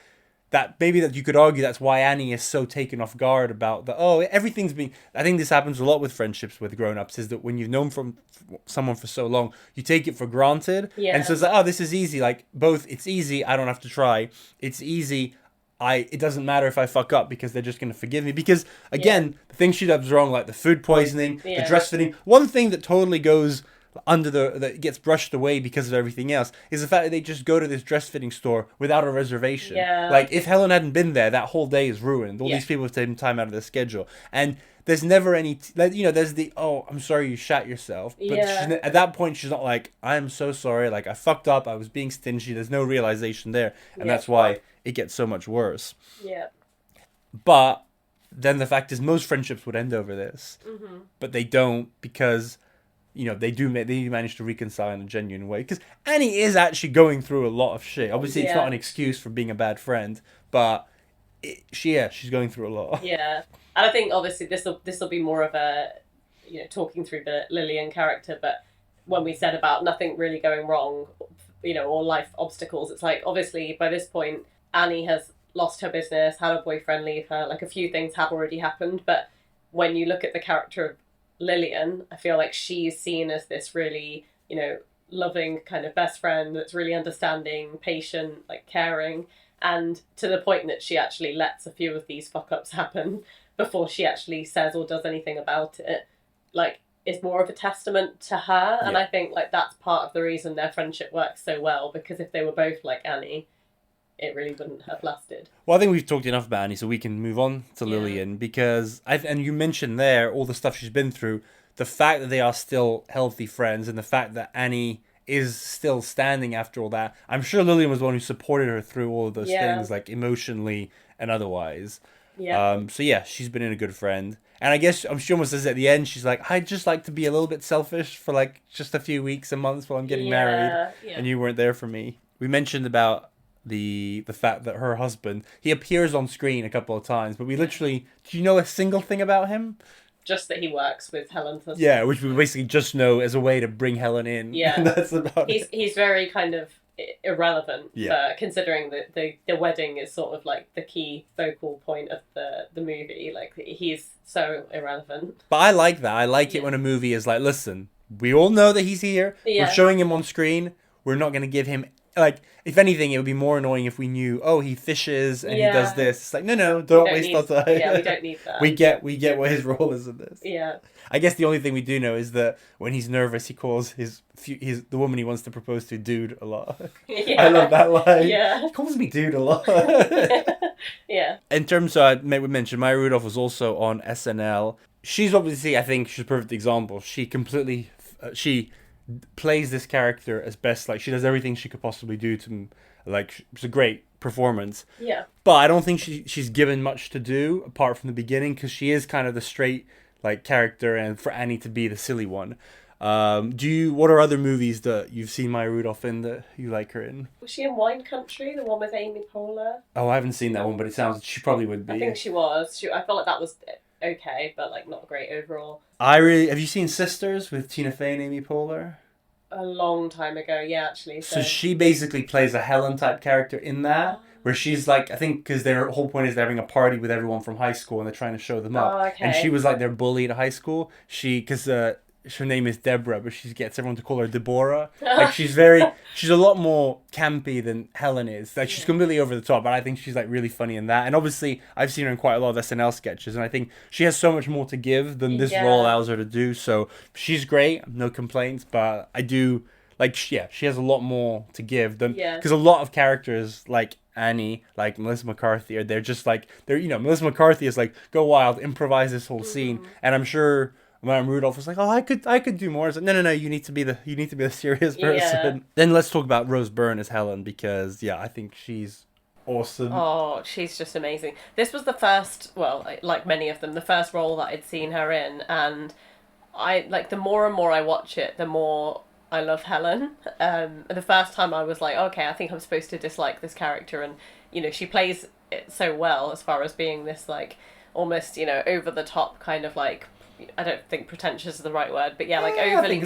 Speaker 3: that maybe that you could argue that's why Annie is so taken off guard about everything's being. I think this happens a lot with friendships with grown-ups, is that when you've known from someone for so long, you take it for granted.
Speaker 2: Yeah.
Speaker 3: And so it's like, oh, this is easy. Like both, it's easy, I don't have to try. It's easy, it doesn't matter if I fuck up because they're just going to forgive me. Because again, the things she does wrong, like the food poisoning, the dress fitting. One thing that totally goes that gets brushed away because of everything else is the fact that they just go to this dress fitting store without a reservation.
Speaker 2: Yeah.
Speaker 3: Like if Helen hadn't been there, that whole day is ruined. All these people have taken time out of their schedule, and there's never any there's the, oh, I'm sorry you shat yourself, but at that point she's not like, I'm so sorry, like I fucked up, I was being stingy. There's no realization there, and that's why it gets so much worse.
Speaker 2: Yeah.
Speaker 3: But then the fact is most friendships would end over this, but they don't, because you know, they manage to reconcile in a genuine way. Because Annie is actually going through a lot of shit. Obviously, it's not an excuse for being a bad friend, but she's going through a lot.
Speaker 2: Yeah, and I think obviously this will be more of a, you know, talking through the Lillian character. But when we said about nothing really going wrong, you know, or life obstacles, it's like obviously by this point Annie has lost her business, had her boyfriend leave her. Like a few things have already happened, but when you look at the character of Lillian, I feel like she's seen as this really, you know, loving kind of best friend that's really understanding, patient, like caring, and to the point that she actually lets a few of these fuck-ups happen before she actually says or does anything about it. Like, it's more of a testament to her, and I think like that's part of the reason their friendship works so well, because if they were both like Annie, it really wouldn't have lasted.
Speaker 3: Well, I think we've talked enough about Annie, so we can move on to Lillian, because and you mentioned there all the stuff she's been through, the fact that they are still healthy friends, and the fact that Annie is still standing after all that. I'm sure Lillian was the one who supported her through all of those things, like emotionally and otherwise.
Speaker 2: Yeah.
Speaker 3: So yeah, she's been in a good friend. And I guess she almost says at the end, she's like, I'd just like to be a little bit selfish for like just a few weeks and months while I'm getting married, and you weren't there for me. We mentioned about the fact that her husband, he appears on screen a couple of times, but we literally, do you know a single thing about him?
Speaker 2: Just that he works with Helen's husband.
Speaker 3: Yeah, which we basically just know as a way to bring Helen in.
Speaker 2: Yeah.
Speaker 3: And that's about it.
Speaker 2: He's very kind of irrelevant, considering that the wedding is sort of like the key focal point of the movie. Like, he's so irrelevant.
Speaker 3: But I like that. I like it when a movie is like, listen, we all know that he's here. We're showing him on screen. We're not going to give him, like, if anything, it would be more annoying if we knew, oh, he fishes and he does this. It's like, no, don't waste our time.
Speaker 2: Yeah, we don't need that.
Speaker 3: we get what his role is in this.
Speaker 2: Yeah.
Speaker 3: I guess the only thing we do know is that when he's nervous, he calls the woman he wants to propose to dude a lot.
Speaker 2: Yeah.
Speaker 3: I love that line.
Speaker 2: Yeah.
Speaker 3: He calls me dude a lot.
Speaker 2: Yeah.
Speaker 3: In terms of, we mentioned Maya Rudolph was also on SNL. She's obviously, I think, she's a perfect example. She completely, she plays this character as best. Like, she does everything she could possibly do to, like, it's a great performance.
Speaker 2: Yeah.
Speaker 3: But I don't think she's given much to do apart from the beginning, because she is kind of the straight, like, character, and for Annie to be the silly one. What are other movies that you've seen Maya Rudolph in that you like her in?
Speaker 2: Was she in Wine Country, the one with Amy Poehler?
Speaker 3: Oh, I haven't seen that one, but it sounds she probably would be.
Speaker 2: I think she was. I felt like that was okay, but like not great overall.
Speaker 3: Have you seen Sisters with Tina Fey and Amy Poehler?
Speaker 2: A long time ago, yeah, actually.
Speaker 3: So she basically plays a Helen type character in that, where she's like, I think because their whole point is they're having a party with everyone from high school and they're trying to show them up.
Speaker 2: Oh, okay.
Speaker 3: And she was like their bully at high school. Because her name is Deborah, but she gets everyone to call her Deborah. Like she's a lot more campy than Helen is. Like she's completely over the top, but I think she's like really funny in that. And obviously, I've seen her in quite a lot of SNL sketches, and I think she has so much more to give than this role allows her to do. So she's great, no complaints. But I do like, she has a lot more to give than because a lot of characters like Annie, like Melissa McCarthy, are Melissa McCarthy is like, go wild, improvise this whole scene, and I'm sure Madame Rudolph was like, oh, I could do more. It's like, no, you need to be the serious person. Yeah. Then let's talk about Rose Byrne as Helen, because I think she's awesome.
Speaker 2: Oh, she's just amazing. This was the first, well, like many of them, the first role that I'd seen her in, and I like, the more and more I watch it, the more I love Helen. The first time I was like, okay, I think I'm supposed to dislike this character, and she plays it so well as far as being this like almost over the top kind of like, I don't think pretentious is the right word, but like overly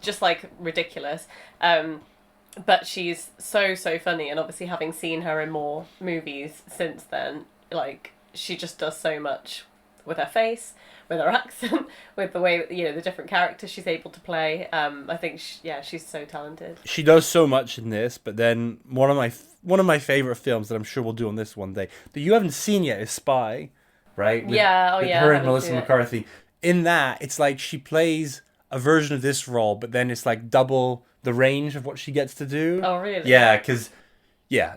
Speaker 2: just like ridiculous. But she's so funny, and obviously having seen her in more movies since then, like she just does so much with her face, with her accent, with the way the different characters she's able to play. I think she's so talented.
Speaker 3: She does so much in this, but then one of my favorite films that I'm sure we'll do on this one day that you haven't seen yet is Spy, right? With her and Melissa McCarthy. In that, it's like she plays a version of this role, but then it's like double the range of what she gets to do.
Speaker 2: Oh, really?
Speaker 3: Yeah, because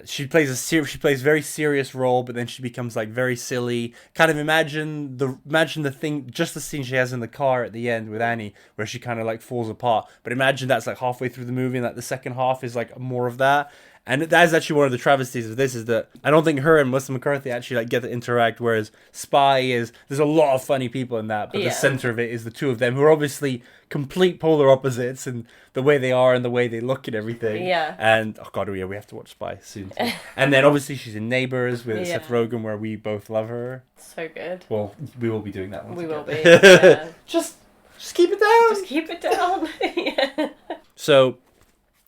Speaker 3: she plays very serious role, but then she becomes like very silly. Kind of imagine the thing, just the scene she has in the car at the end with Annie, where she kind of like falls apart. But imagine that's like halfway through the movie, and like the second half is like more of that. And that is actually one of the travesties of this, is that I don't think her and Melissa McCarthy actually like get to interact, whereas Spy there's a lot of funny people in that, but the center of it is the two of them, who are obviously complete polar opposites in the way they are and the way they look and everything.
Speaker 2: Yeah.
Speaker 3: And oh god, we have to watch Spy soon too. And then obviously she's in Neighbours with Seth Rogen, where we both love her.
Speaker 2: So good.
Speaker 3: Well, we will be doing that one.
Speaker 2: We will be.
Speaker 3: Just keep it down.
Speaker 2: Just keep it down. Yeah.
Speaker 3: So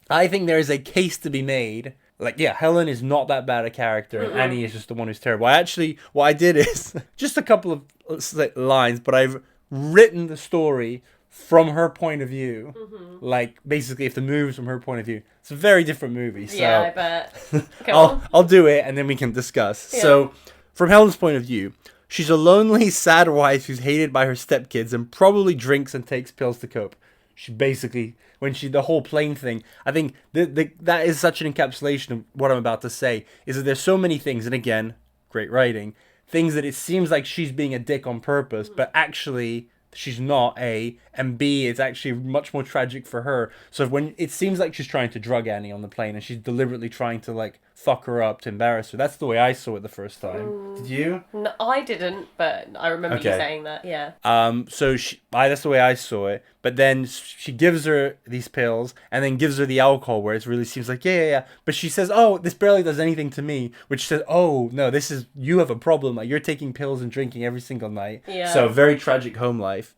Speaker 3: I think there is a case to be made. Like, Helen is not that bad a character, and Annie is just the one who's terrible. What I did is just a couple of lines, but I've written the story from her point of view. Mm-hmm. Like, basically, if the movie's from her point of view, it's a very different movie. So
Speaker 2: I bet.
Speaker 3: I'll do it, and then we can discuss. Yeah. So, from Helen's point of view, she's a lonely, sad wife who's hated by her stepkids and probably drinks and takes pills to cope. She basically, the whole plane thing, I think that is such an encapsulation of what I'm about to say, is that there's so many things, and again, great writing, things that it seems like she's being a dick on purpose, but actually she's not, A, and B, it's actually much more tragic for her. So when it seems like she's trying to drug Annie on the plane, and she's deliberately trying to like fuck her up to embarrass her. That's the way I saw it the first time. Did you?
Speaker 2: No, I didn't, but I remember you saying that. Yeah.
Speaker 3: So that's the way I saw it. But then she gives her these pills, and then gives her the alcohol, where it really seems like yeah. But she says, "Oh, this barely does anything to me," which says, "Oh no, you have a problem. Like you're taking pills and drinking every single night."
Speaker 2: Yeah.
Speaker 3: So very tragic home life.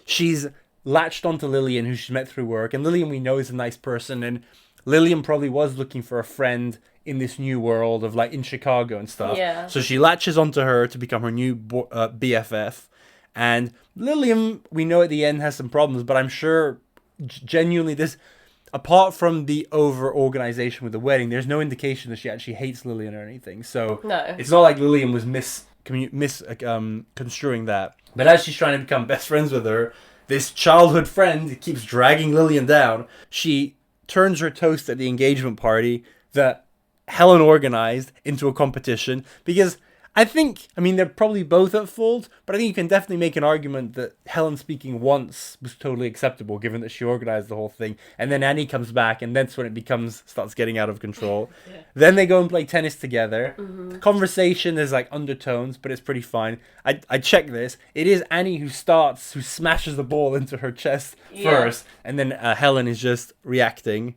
Speaker 3: She's latched onto Lillian, who she's met through work, and Lillian we know is a nice person, and Lillian probably was looking for a friend in this new world of like in Chicago and stuff.
Speaker 2: Yeah.
Speaker 3: So she latches onto her to become her new BFF. And Lillian, we know at the end, has some problems, but I'm sure genuinely this, apart from the over-organization with the wedding, there's no indication that she actually hates Lillian or anything. So it's not like Lillian was misconstruing that. But as she's trying to become best friends with her, this childhood friend keeps dragging Lillian down. She turns her toast at the engagement party that Helen organized into a competition, because they're probably both at fault, but I think you can definitely make an argument that Helen speaking once was totally acceptable, given that she organized the whole thing, and then Annie comes back, and that's when it starts getting out of control. Yeah. Then they go and play tennis together. Mm-hmm. Conversation, there's like undertones, but it's pretty fine. I checked this. It is Annie who smashes the ball into her chest first, and then Helen is just reacting.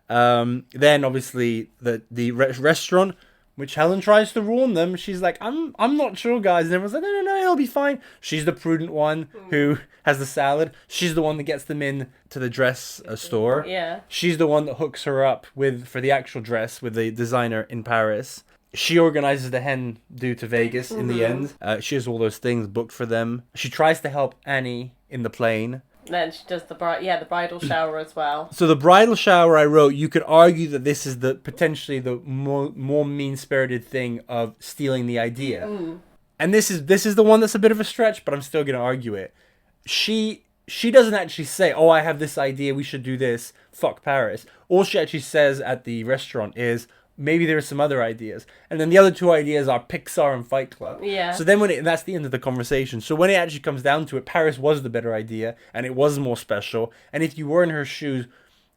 Speaker 3: Then obviously the restaurant, which Helen tries to warn them. She's like, I'm not sure, guys. And everyone's like, no, it'll be fine. She's the prudent one who has the salad. She's the one that gets them in to the dress store.
Speaker 2: Yeah.
Speaker 3: She's the one that hooks her up for the actual dress with the designer in Paris. She organizes the hen due to Vegas in the end. She has all those things booked for them. She tries to help Annie in the plane.
Speaker 2: Then she does the bridal shower as well.
Speaker 3: So the bridal shower I wrote, you could argue that this is the potentially the more mean-spirited thing of stealing the idea. And this is the one that's a bit of a stretch, but I'm still going to argue it. She doesn't actually say, "Oh, I have this idea, we should do this. Fuck Paris." All she actually says at the restaurant is, "Maybe there are some other ideas." And then the other two ideas are Pixar and Fight Club.
Speaker 2: Yeah.
Speaker 3: So then that's the end of the conversation. So when it actually comes down to it, Paris was the better idea, and it was more special. And if you were in her shoes,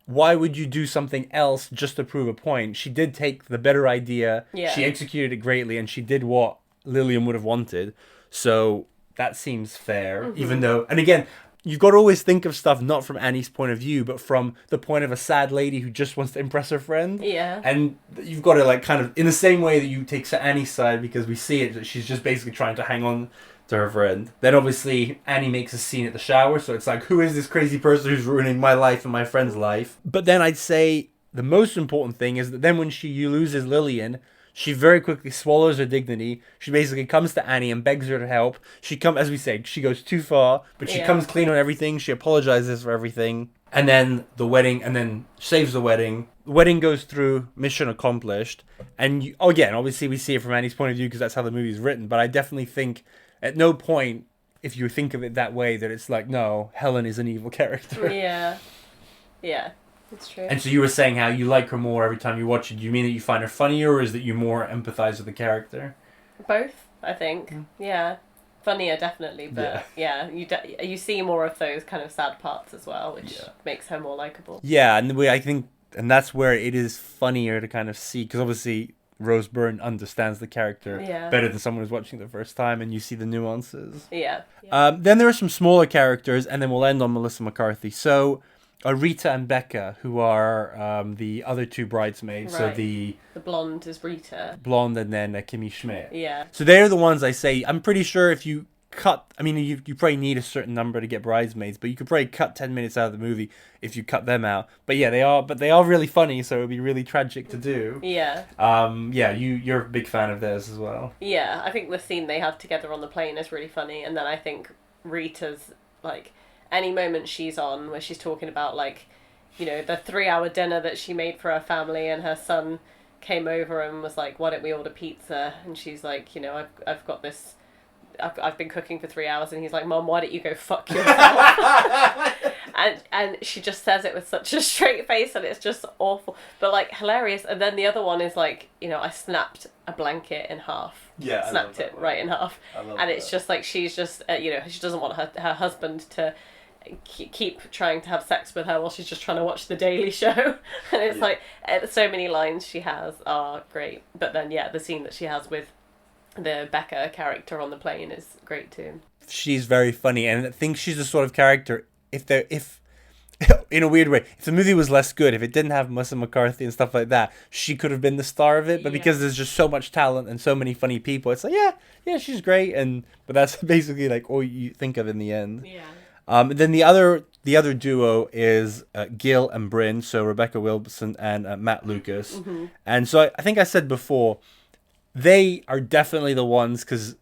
Speaker 3: why would you do something else just to prove a point? She did take the better idea.
Speaker 2: Yeah.
Speaker 3: She executed it greatly, and she did what Lillian would have wanted. So that seems fair, even though, and again, you've got to always think of stuff not from Annie's point of view, but from the point of a sad lady who just wants to impress her friend.
Speaker 2: Yeah.
Speaker 3: And you've got to like kind of, in the same way that you take Annie's side, because we see it, that she's just basically trying to hang on to her friend. Then obviously Annie makes a scene at the shower, so it's like, who is this crazy person who's ruining my life and my friend's life? But then I'd say the most important thing is that then when she loses Lillian, she very quickly swallows her dignity. She basically comes to Annie and begs her to help. As we say, she goes too far, but she comes clean on everything. She apologizes for everything. And then the wedding, and then saves the wedding. The wedding goes through, mission accomplished. And again, obviously we see it from Annie's point of view because that's how the movie is written. But I definitely think at no point, if you think of it that way, that it's like, no, Helen is an evil character.
Speaker 2: Yeah. Yeah. It's true.
Speaker 3: And so you were saying how you like her more every time you watch it. Do you mean that you find her funnier, or is that you more empathize with the character?
Speaker 2: Both, I think. Yeah. Funnier, definitely. But you see more of those kind of sad parts as well, which makes her more likable.
Speaker 3: Yeah, and I think, and that's where it is funnier to kind of see, because obviously Rose Byrne understands the character better than someone who's watching the first time, and you see the nuances.
Speaker 2: Yeah.
Speaker 3: Then there are some smaller characters, and then we'll end on Melissa McCarthy. So Rita and Becca, who are the other two bridesmaids.
Speaker 2: Right.
Speaker 3: So the
Speaker 2: blonde is Rita.
Speaker 3: Blonde, and then Kimmy Schmidt.
Speaker 2: Yeah.
Speaker 3: So they're the ones I say, I'm pretty sure if you cut, I mean, you probably need a certain number to get bridesmaids, but you could probably cut 10 minutes out of the movie if you cut them out. But yeah, they are really funny, so it would be really tragic to do.
Speaker 2: Yeah.
Speaker 3: You're a big fan of theirs as well.
Speaker 2: Yeah, I think the scene they have together on the plane is really funny, and then I think Rita's, like, any moment she's on where she's talking about, like, you know, the 3-hour dinner that she made for her family, and her son came over and was like, why don't we order pizza? And she's like, you know, I've got this, I've been cooking for 3 hours, and he's like, Mom, why don't you go fuck yourself? and she just says it with such a straight face, and it's just awful, but like hilarious. And then the other one is like, you know, I snapped a blanket in half.
Speaker 3: Yeah,
Speaker 2: snapped it right in half. And it's just like, she's just you know, she doesn't want her husband to keep trying to have sex with her while she's just trying to watch The Daily Show. And it's like, so many lines she has are great. But then the scene that she has with the Becca character on the plane is great too. She's
Speaker 3: very funny, and I think she's the sort of character, if in a weird way, if the movie was less good, if it didn't have Melissa McCarthy and stuff like that, she could have been the star of it. But because there's just so much talent and so many funny people, it's like, yeah, she's great. But that's basically like all you think of in the end.
Speaker 2: Yeah.
Speaker 3: Then the other duo is Gil and Bryn, so Rebecca Wilson and Matt Lucas. Mm-hmm. And so I think I said before, they are definitely the ones, because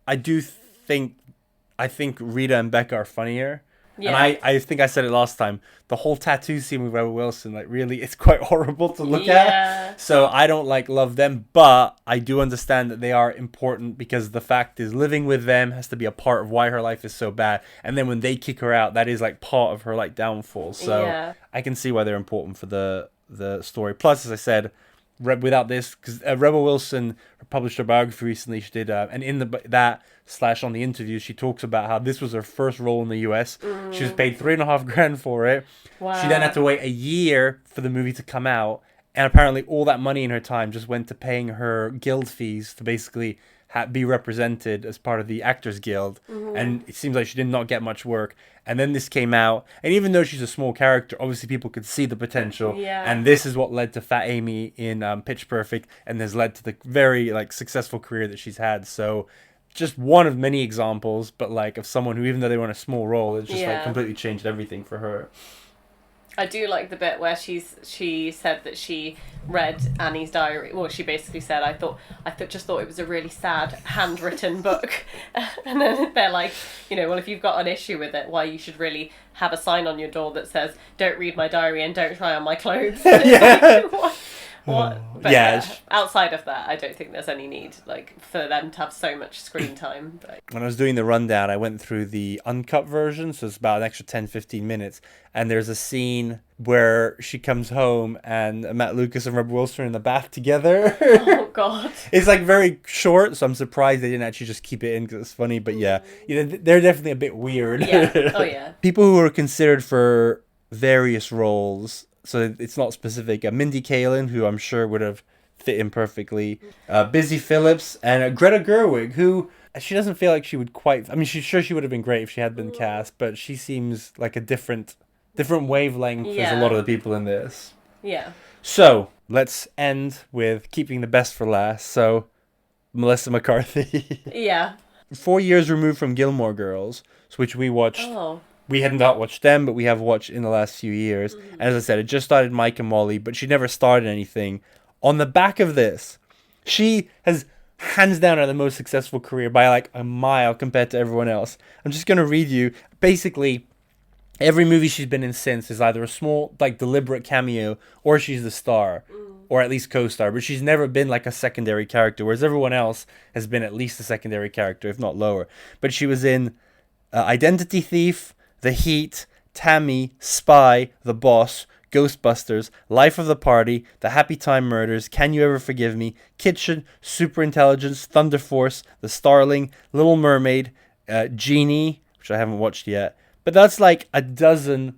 Speaker 3: I think Rita and Becca are funnier. Yeah. And I think I said it last time, the whole tattoo scene with Rebel Wilson, like, really, it's quite horrible to look at. So I don't love them, but I do understand that they are important, because the fact is, living with them has to be a part of why her life is so bad. And then when they kick her out, that is like part of her like downfall. So I can see why they're important for the story. Plus, as I said, without this, because Rebel Wilson published her biography recently. She did, and in on the interview, she talks about how this was her first role in the US. She was paid $3,500 for it.
Speaker 2: Wow.
Speaker 3: She then had to wait a year for the movie to come out, and apparently all that money in her time just went to paying her guild fees to basically be represented as part of the Actors Guild. And it seems like she did not get much work. And then this came out, and even though she's a small character, obviously people could see the potential. And this is what led to Fat Amy in Pitch Perfect, and has led to the very successful career that she's had. So just one of many examples, but of someone who, even though they were in a small role, it's just completely changed everything for her.
Speaker 2: I do like the bit where she said that she read Annie's diary. Well, she basically said, just thought it was a really sad handwritten book. And then they're like, well, if you've got an issue with it, why you should really have a sign on your door that says, "Don't read my diary and don't try on my clothes."
Speaker 3: Yeah.
Speaker 2: What? But outside of that, I don't think there's any need for them to have so much screen time. But...
Speaker 3: When I was doing the rundown, I went through the uncut version, so it's about an extra 10-15 minutes, and there's a scene where she comes home and Matt Lucas and Rebel Wilson are in the bath together.
Speaker 2: Oh god.
Speaker 3: It's very short, so I'm surprised they didn't actually just keep it in because it's funny, but yeah, they're definitely a bit weird.
Speaker 2: Yeah. Oh yeah.
Speaker 3: People who are considered for various roles, so it's not specific. Mindy Kaling, who I'm sure would have fit in perfectly. Busy Phillips and Greta Gerwig, who she doesn't feel like she would quite. I mean, she's sure she would have been great if she had been cast, but she seems like a different wavelength as a lot of the people in this.
Speaker 2: Yeah.
Speaker 3: So let's end with keeping the best for last. So Melissa McCarthy.
Speaker 2: Yeah.
Speaker 3: 4 years removed from Gilmore Girls, which we watched.
Speaker 2: Oh.
Speaker 3: We had not watched them, but we have watched in the last few years. And as I said, it just started Mike and Molly, but she never started anything. On the back of this, she has hands down had the most successful career by like a mile compared to everyone else. I'm just going to read you. Basically, every movie she's been in since is either a small, deliberate cameo, or she's the star, or at least co-star. But she's never been like a secondary character, whereas everyone else has been at least a secondary character, if not lower. But she was in Identity Thief, The Heat, Tammy, Spy, The Boss, Ghostbusters, Life of the Party, The Happy Time Murders, Can You Ever Forgive Me, Kitchen, Superintelligence, Thunder Force, The Starling, Little Mermaid, Genie, which I haven't watched yet. But that's like a dozen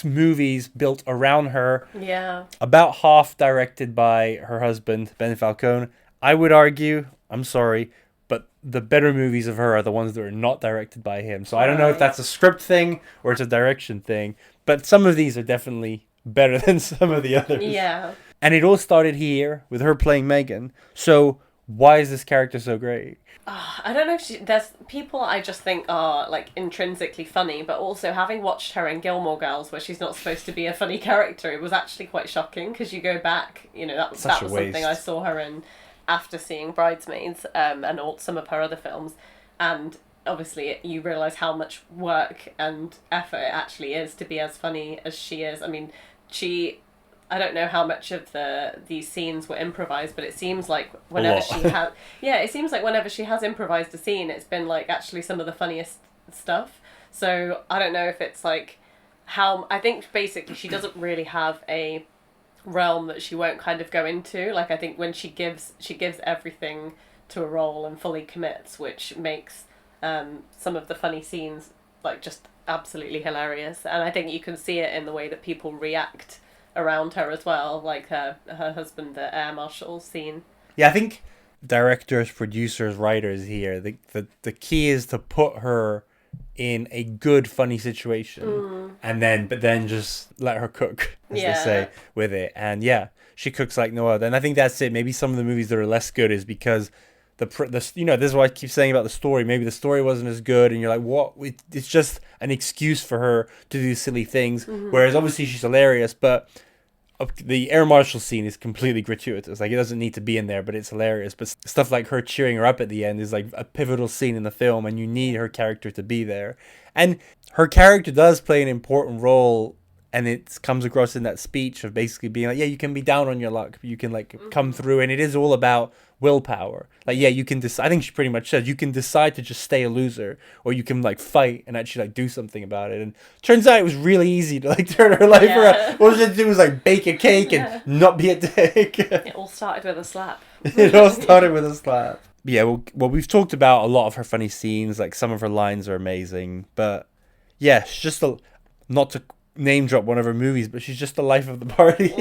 Speaker 3: movies built around her.
Speaker 2: Yeah.
Speaker 3: About half directed by her husband, Ben Falcone. I would argue, I'm sorry, but the better movies of her are the ones that are not directed by him. So I don't know if that's a script thing or it's a direction thing, but some of these are definitely better than some of the others.
Speaker 2: Yeah.
Speaker 3: And it all started here with her playing Megan. So why is this character so great?
Speaker 2: I don't know if there's people I just think are intrinsically funny, but also having watched her in Gilmore Girls where she's not supposed to be a funny character, it was actually quite shocking because you go back, that was something I saw her in after seeing Bridesmaids and some of her other films, and obviously you realise how much work and effort it actually is to be as funny as she is. I mean, I don't know how much of these scenes were improvised, but it seems like whenever she has improvised a scene, it's been actually some of the funniest stuff. So I don't know if it's how I think basically she doesn't really have a realm that she won't kind of go into. I think when she gives everything to a role and fully commits, which makes some of the funny scenes just absolutely hilarious. And I think you can see it in the way that people react around her as well, like her husband, the air marshal scene.
Speaker 3: Yeah, I think directors, producers, writers here, the key is to put her in a good, funny situation, and then just let her cook, as they say, with it. And yeah, she cooks like no other. And I think that's it. Maybe some of the movies that are less good is because this is what I keep saying about the story. Maybe the story wasn't as good, and you're like, what? It's just an excuse for her to do silly things. Whereas obviously she's hilarious, but the air marshal scene is completely gratuitous. It doesn't need to be in there, but it's hilarious. But stuff like her cheering her up at the end is a pivotal scene in the film, and you need her character to be there. And her character does play an important role, and it comes across in that speech of basically being you can be down on your luck, but you can come through, and it is all about willpower. You can decide. I think she pretty much says you can decide to just stay a loser, or you can fight and actually do something about it. And turns out it was really easy to turn her life around. All she had to do was bake a cake and not be a dick.
Speaker 2: It all started with a slap.
Speaker 3: It all started with a slap. Yeah, well, we've talked about a lot of her funny scenes. Some of her lines are amazing, but yeah, she's just not to name drop one of her movies, but she's just the life of the party.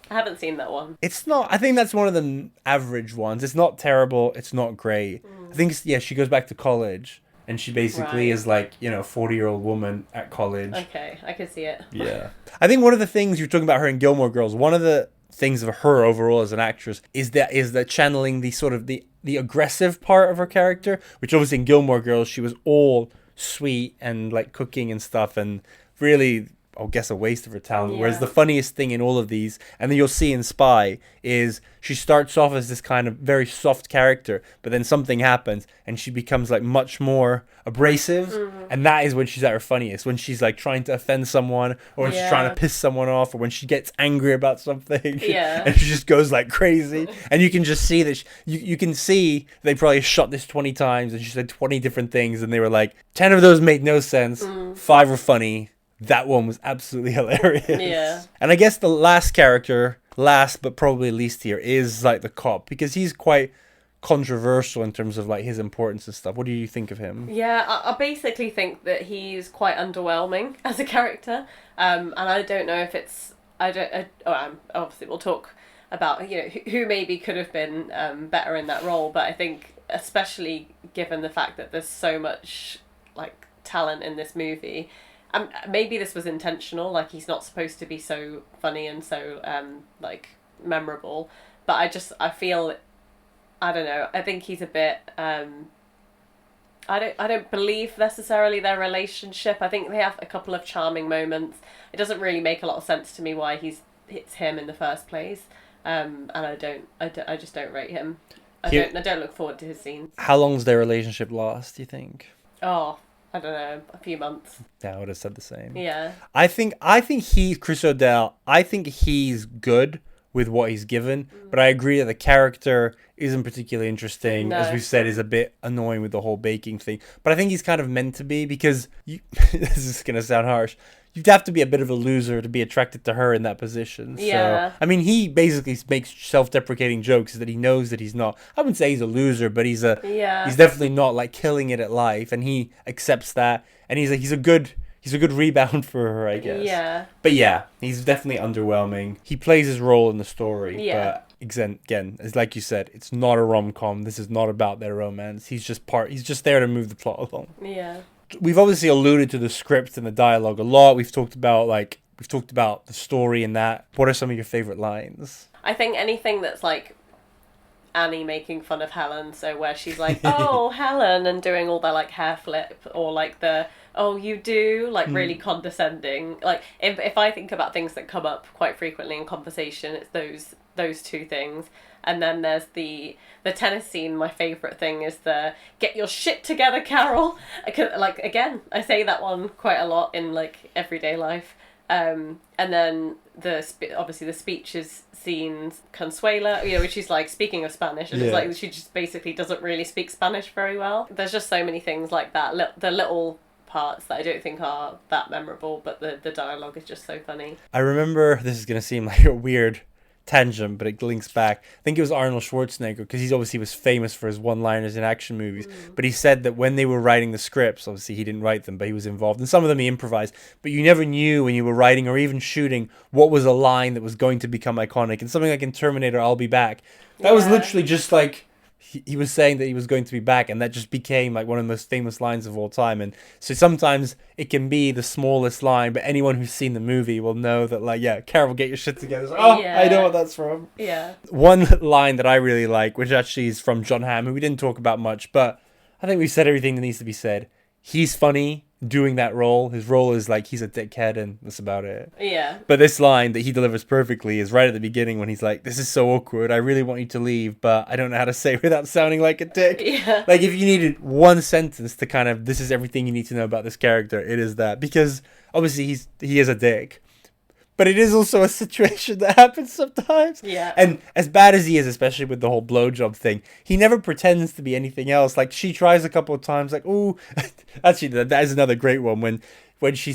Speaker 2: I haven't seen that one.
Speaker 3: It's not. I think that's one of the average ones. It's not terrible. It's not great. I think she goes back to college, and she basically is 40-year-old woman at college.
Speaker 2: Okay, I can see it.
Speaker 3: Yeah. I think one of the things you're talking about her in Gilmore Girls, one of the things of her overall as an actress is that channeling the sort of the aggressive part of her character, which obviously in Gilmore Girls she was all sweet and cooking and stuff, and really I guess, a waste of her talent.
Speaker 2: Yeah.
Speaker 3: Whereas the funniest thing in all of these, and then you'll see in Spy, is she starts off as this kind of very soft character, but then something happens and she becomes like much more abrasive, and that is when she's at her funniest, when she's like trying to offend someone, or when she's trying to piss someone off, or when she gets angry about something, and she just goes like crazy, and you can just see that you can see they probably shot this 20 times and she said 20 different things, and they were like 10 of those made no sense, 5 were funny. That one was absolutely hilarious.
Speaker 2: Yeah.
Speaker 3: And I guess the last character, last but probably least here, is like the cop, because he's quite controversial in terms of like his importance and stuff. What do you think of him?
Speaker 2: Yeah, I basically think that he's quite underwhelming as a character, and I don't know if it's obviously we'll talk about who maybe could have been better in that role, but I think especially given the fact that there's so much like talent in this movie. Maybe this was intentional, like he's not supposed to be so funny and so like memorable, but I feel, I don't know, I think he's a bit I don't believe necessarily their relationship. I think they have a couple of charming moments. It doesn't really make a lot of sense to me why it's him in the first place, and I just don't rate him. I don't look forward to his scenes.
Speaker 3: How long's their relationship last, do you think?
Speaker 2: Oh, I don't know, a few months.
Speaker 3: Yeah, I would have said the same.
Speaker 2: Yeah.
Speaker 3: I think Chris O'Dell, I think he's good with what he's given, but I agree that the character isn't particularly interesting.
Speaker 2: No.
Speaker 3: As we've said, is a bit annoying with the whole baking thing. But I think he's kind of meant to be, because this is going to sound harsh. You'd have to be a bit of a loser to be attracted to her in that position.
Speaker 2: Yeah.
Speaker 3: So, I mean, he basically makes self-deprecating jokes that he knows that he's not. I wouldn't say he's a loser, but he's definitely not like killing it at life, and he accepts that. And he's a good rebound for her, I guess.
Speaker 2: Yeah.
Speaker 3: But yeah, he's definitely underwhelming. He plays his role in the story.
Speaker 2: Yeah.
Speaker 3: But again, it's like you said, it's not a rom-com. This is not about their romance. He's just there to move the plot along.
Speaker 2: Yeah.
Speaker 3: We've obviously alluded to the script and the dialogue a lot. We've talked about the story and that. What are some of your favorite lines?
Speaker 2: I think anything that's like Annie making fun of Helen, so where she's like, "Oh, Helen," and doing all that like hair flip, or like the "Oh, you do," like really condescending. Like if I think about things that come up quite frequently in conversation, it's those two things. And then there's the tennis scene. My favourite thing is the "Get your shit together, Carol." Like again, I say that one quite a lot in like everyday life. And then obviously the speeches scenes, Consuela, which is like speaking of Spanish, and it's like she just basically doesn't really speak Spanish very well. There's just so many things like that. The little parts that I don't think are that memorable, but the dialogue is just so funny.
Speaker 3: I remember, this is going to seem like a weird tangent, but it links back. I think it was Arnold Schwarzenegger, because he obviously was famous for his one-liners in action movies, but he said that when they were writing the scripts, obviously he didn't write them, but he was involved, and some of them he improvised, but you never knew when you were writing or even shooting what was a line that was going to become iconic. And something like in Terminator, "I'll be back," that was literally just like he was saying that he was going to be back, and that just became like one of the most famous lines of all time. And so sometimes it can be the smallest line, but anyone who's seen the movie will know that, like, yeah, Carol, get your shit together. Like, I know what that's from.
Speaker 2: Yeah.
Speaker 3: One line that I really like, which actually is from John Hamm, who we didn't talk about much, but I think we've said everything that needs to be said. He's funny doing that role. His role is like he's a dickhead, and that's about it.
Speaker 2: Yeah.
Speaker 3: But this line that he delivers perfectly is right at the beginning, when he's like, "This is so awkward. I really want you to leave, but I don't know how to say it without sounding like a dick."
Speaker 2: Yeah.
Speaker 3: Like, if you needed one sentence to kind of, this is everything you need to know about this character, it is that. Because obviously he is a dick, but it is also a situation that happens sometimes.
Speaker 2: Yeah.
Speaker 3: And as bad as he is, especially with the whole blowjob thing, he never pretends to be anything else. Like, she tries a couple of times, like, "Ooh," actually, that is another great one, when she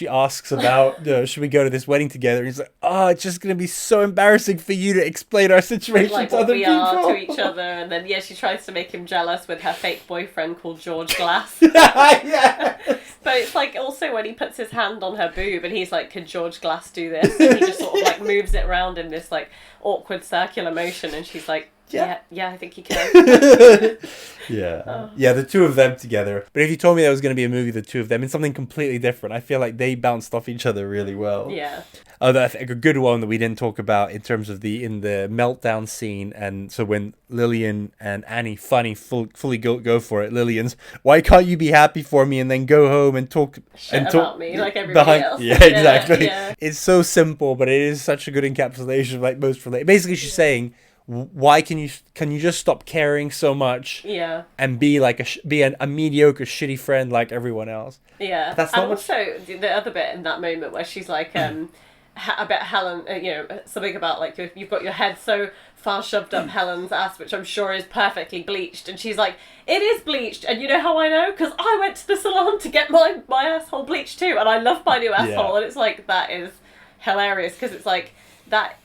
Speaker 3: asks about, should we go to this wedding together? And he's like, "Oh, it's just going to be so embarrassing for you to explain our situation
Speaker 2: like
Speaker 3: to
Speaker 2: what
Speaker 3: other
Speaker 2: we
Speaker 3: people."
Speaker 2: are to each other, and then she tries to make him jealous with her fake boyfriend called George Glass.
Speaker 3: Yeah.
Speaker 2: But it's like also when he puts his hand on her boob and he's like, "Could George Glass do this?" And he just sort of like moves it around in this like awkward circular motion, and she's like, Yeah, I think you can.
Speaker 3: Yeah. Yeah, the two of them together. But if you told me there was going to be a movie, the two of them, in something completely different, I feel like they bounced off each other really well.
Speaker 2: Yeah.
Speaker 3: Oh, I think a good one that we didn't talk about in terms of in the meltdown scene, and so when Lillian and Annie fully go for it. Lillian's, why can't you be happy for me and then go home and talk
Speaker 2: about me like everybody else?
Speaker 3: Yeah, exactly.
Speaker 2: Yeah.
Speaker 3: It's so simple, but it is such a good encapsulation of like most relate. Basically, she's saying, why can you just stop caring so much?
Speaker 2: Yeah.
Speaker 3: And be like a mediocre, shitty friend like everyone else.
Speaker 2: Yeah.
Speaker 3: That's
Speaker 2: and
Speaker 3: not
Speaker 2: also the other bit in that moment where she's like, I bet Helen, something about like you've got your head so far shoved up Helen's ass, which I'm sure is perfectly bleached, and she's like, it is bleached, and you know how I know? Because I went to the salon to get my asshole bleached too, and I love my new asshole, and it's like, that is hilarious, because it's like that.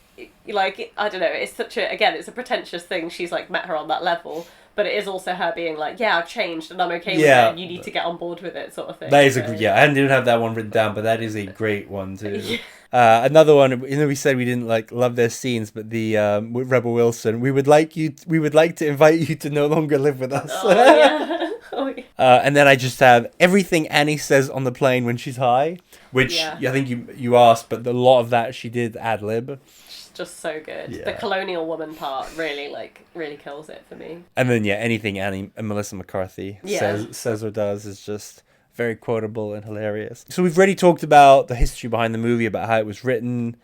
Speaker 2: Like, I don't know, it's it's a pretentious thing. She's like met her on that level, but it is also her being like, yeah, I've changed and I'm okay with it, and you need to get on board with it, sort of thing.
Speaker 3: That is I didn't have that one written down, but that is a great one too. Another one, we said we didn't like love their scenes, but the with Rebel Wilson, we would like to invite you to no longer live with us.
Speaker 2: Oh, yeah. Oh, yeah.
Speaker 3: And then I just have everything Annie says on the plane when she's high, which I think you asked, but a lot of that she did ad lib.
Speaker 2: Just so good.
Speaker 3: Yeah.
Speaker 2: The colonial woman part really kills it for me.
Speaker 3: And then anything Annie and Melissa McCarthy says or does is just very quotable and hilarious. So we've already talked about the history behind the movie, about how it was written.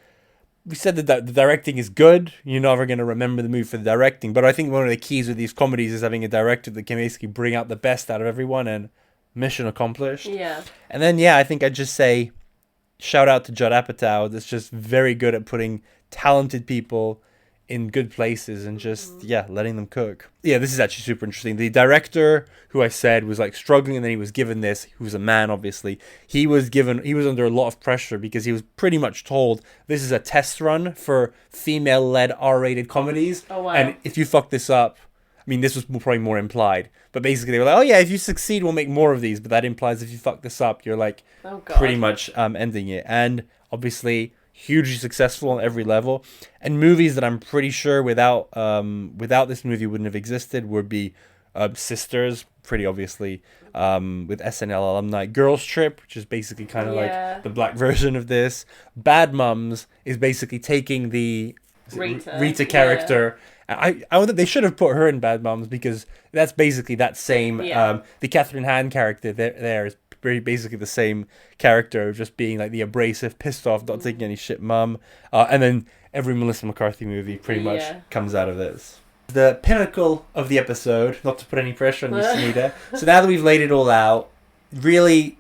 Speaker 3: We said that the directing is good. You're never going to remember the movie for the directing, but I think one of the keys with these comedies is having a director that can basically bring out the best out of everyone, and mission accomplished.
Speaker 2: Yeah.
Speaker 3: And then I think I'd just say shout out to Judd Apatow, that's just very good at putting talented people in good places and just letting them cook. This is actually super interesting. The director, who I said was like struggling, and then he was given this, who was a man obviously, he was under a lot of pressure because he was pretty much told this is a test run for female-led R-rated comedies.
Speaker 2: Oh wow.
Speaker 3: And if you fuck this up, I mean, this was probably more implied, but basically they were like, oh yeah, if you succeed we'll make more of these, but that implies if you fuck this up you're like pretty much ending it. And obviously hugely successful on every level, and movies that I'm pretty sure without this movie wouldn't have existed would be Sisters, pretty obviously, with SNL alumni. Girls Trip, which is basically kind of like the black version of this. Bad Mums is basically taking the Rita character. I wonder, they should have put her in Bad Moms, because that's basically that same the Catherine Hahn character there is basically the same character, just being like the abrasive, pissed off, not taking any shit mum. And then every Melissa McCarthy movie pretty much comes out of this. The pinnacle of the episode, not to put any pressure on you, Sonita. So now that we've laid it all out, really,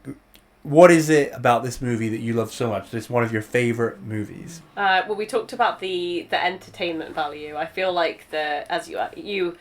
Speaker 3: what is it about this movie that you love so much? It's one of your favorite movies.
Speaker 2: Well, we talked about the entertainment value. I feel like as you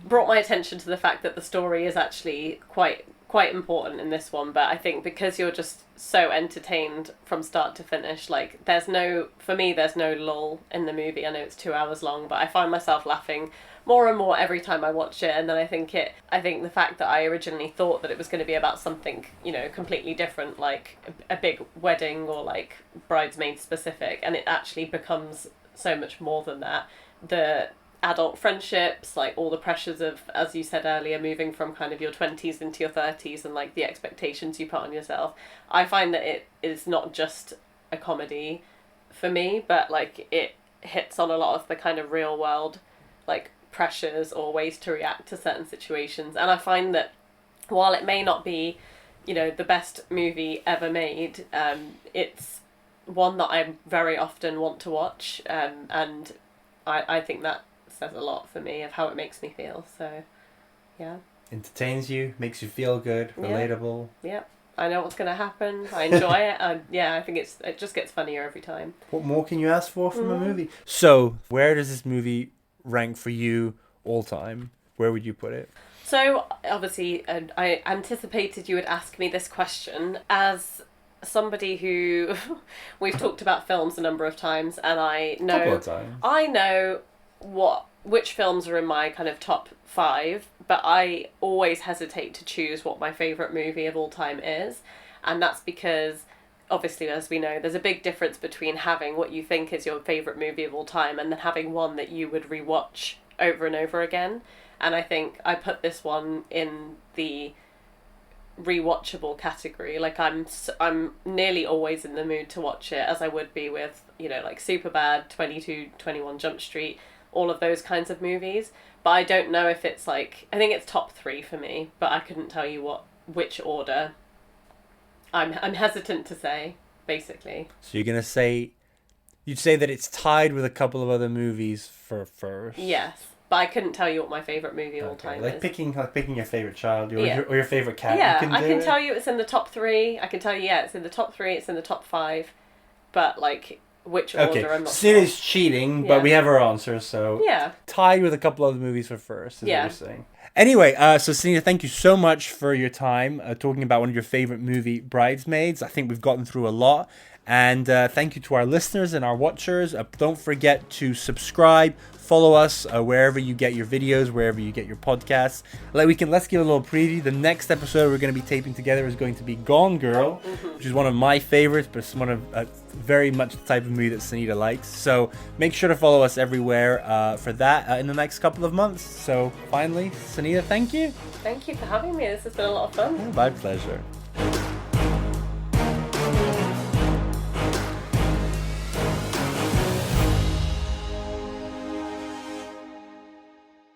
Speaker 2: brought my attention to the fact that the story is actually quite important in this one, but I think because you're just so entertained from start to finish, like there's no lull in the movie. I know it's 2 hours long, but I find myself laughing more and more every time I watch it. And then I think the fact that I originally thought that it was going to be about something, completely different, like a big wedding or like Bridesmaids specific, and it actually becomes so much more than that. The adult friendships, like all the pressures of, as you said earlier, moving from kind of your 20s into your 30s, and like the expectations you put on yourself. I find that it is not just a comedy for me, but like it hits on a lot of the kind of real world like pressures or ways to react to certain situations. And I find that while it may not be, the best movie ever made, it's one that I very often want to watch, and I think that says a lot for me of how it makes me feel. So
Speaker 3: entertains you, makes you feel good, relatable.
Speaker 2: I know what's going to happen. I enjoy it. I think it just gets funnier every time.
Speaker 3: What more can you ask for from a movie? So where does this movie rank for you all time? Where would you put it?
Speaker 2: So obviously I anticipated you would ask me this question. As somebody who we've talked about films a number of times, and I know which films are in my kind of top 5, but I always hesitate to choose what my favourite movie of all time is. And that's because, obviously, as we know, there's a big difference between having what you think is your favourite movie of all time and then having one that you would rewatch over and over again. And I think I put this one in the rewatchable category. Like I'm nearly always in the mood to watch it, as I would be with, you know, like Superbad, 22, 21 Jump Street, all of those kinds of movies. But I don't know if it's like, I think it's top 3 for me, but I couldn't tell you which order. I'm hesitant to say, basically.
Speaker 3: So you'd say that it's tied with a couple of other movies for first.
Speaker 2: Yes, but I couldn't tell you what my favourite movie all time
Speaker 3: like
Speaker 2: is.
Speaker 3: picking your favorite child or your favorite cat.
Speaker 2: Yeah,
Speaker 3: you can
Speaker 2: I can tell you it's in the top 3. I can tell you, it's in the top 3, it's in the top 5. But, like, which order, I'm not sure.
Speaker 3: Cindy's cheating, but we have our answer, so...
Speaker 2: Yeah.
Speaker 3: Tied with a couple other movies for first, is what you're saying. Anyway, so Sonita, thank you so much for your time talking about one of your favorite movie, Bridesmaids. I think we've gotten through a lot. And thank you to our listeners and our watchers. Don't forget to subscribe, follow us wherever you get your videos, wherever you get your podcasts. Let's give a little preview. The next episode we're going to be taping together is going to be Gone Girl, which is one of my favorites, but it's one of very much the type of movie that Sonita likes. So make sure to follow us everywhere for that in the next couple of months. So finally, Sonita, thank you.
Speaker 2: Thank you for having me. This has been a lot of fun.
Speaker 3: My pleasure.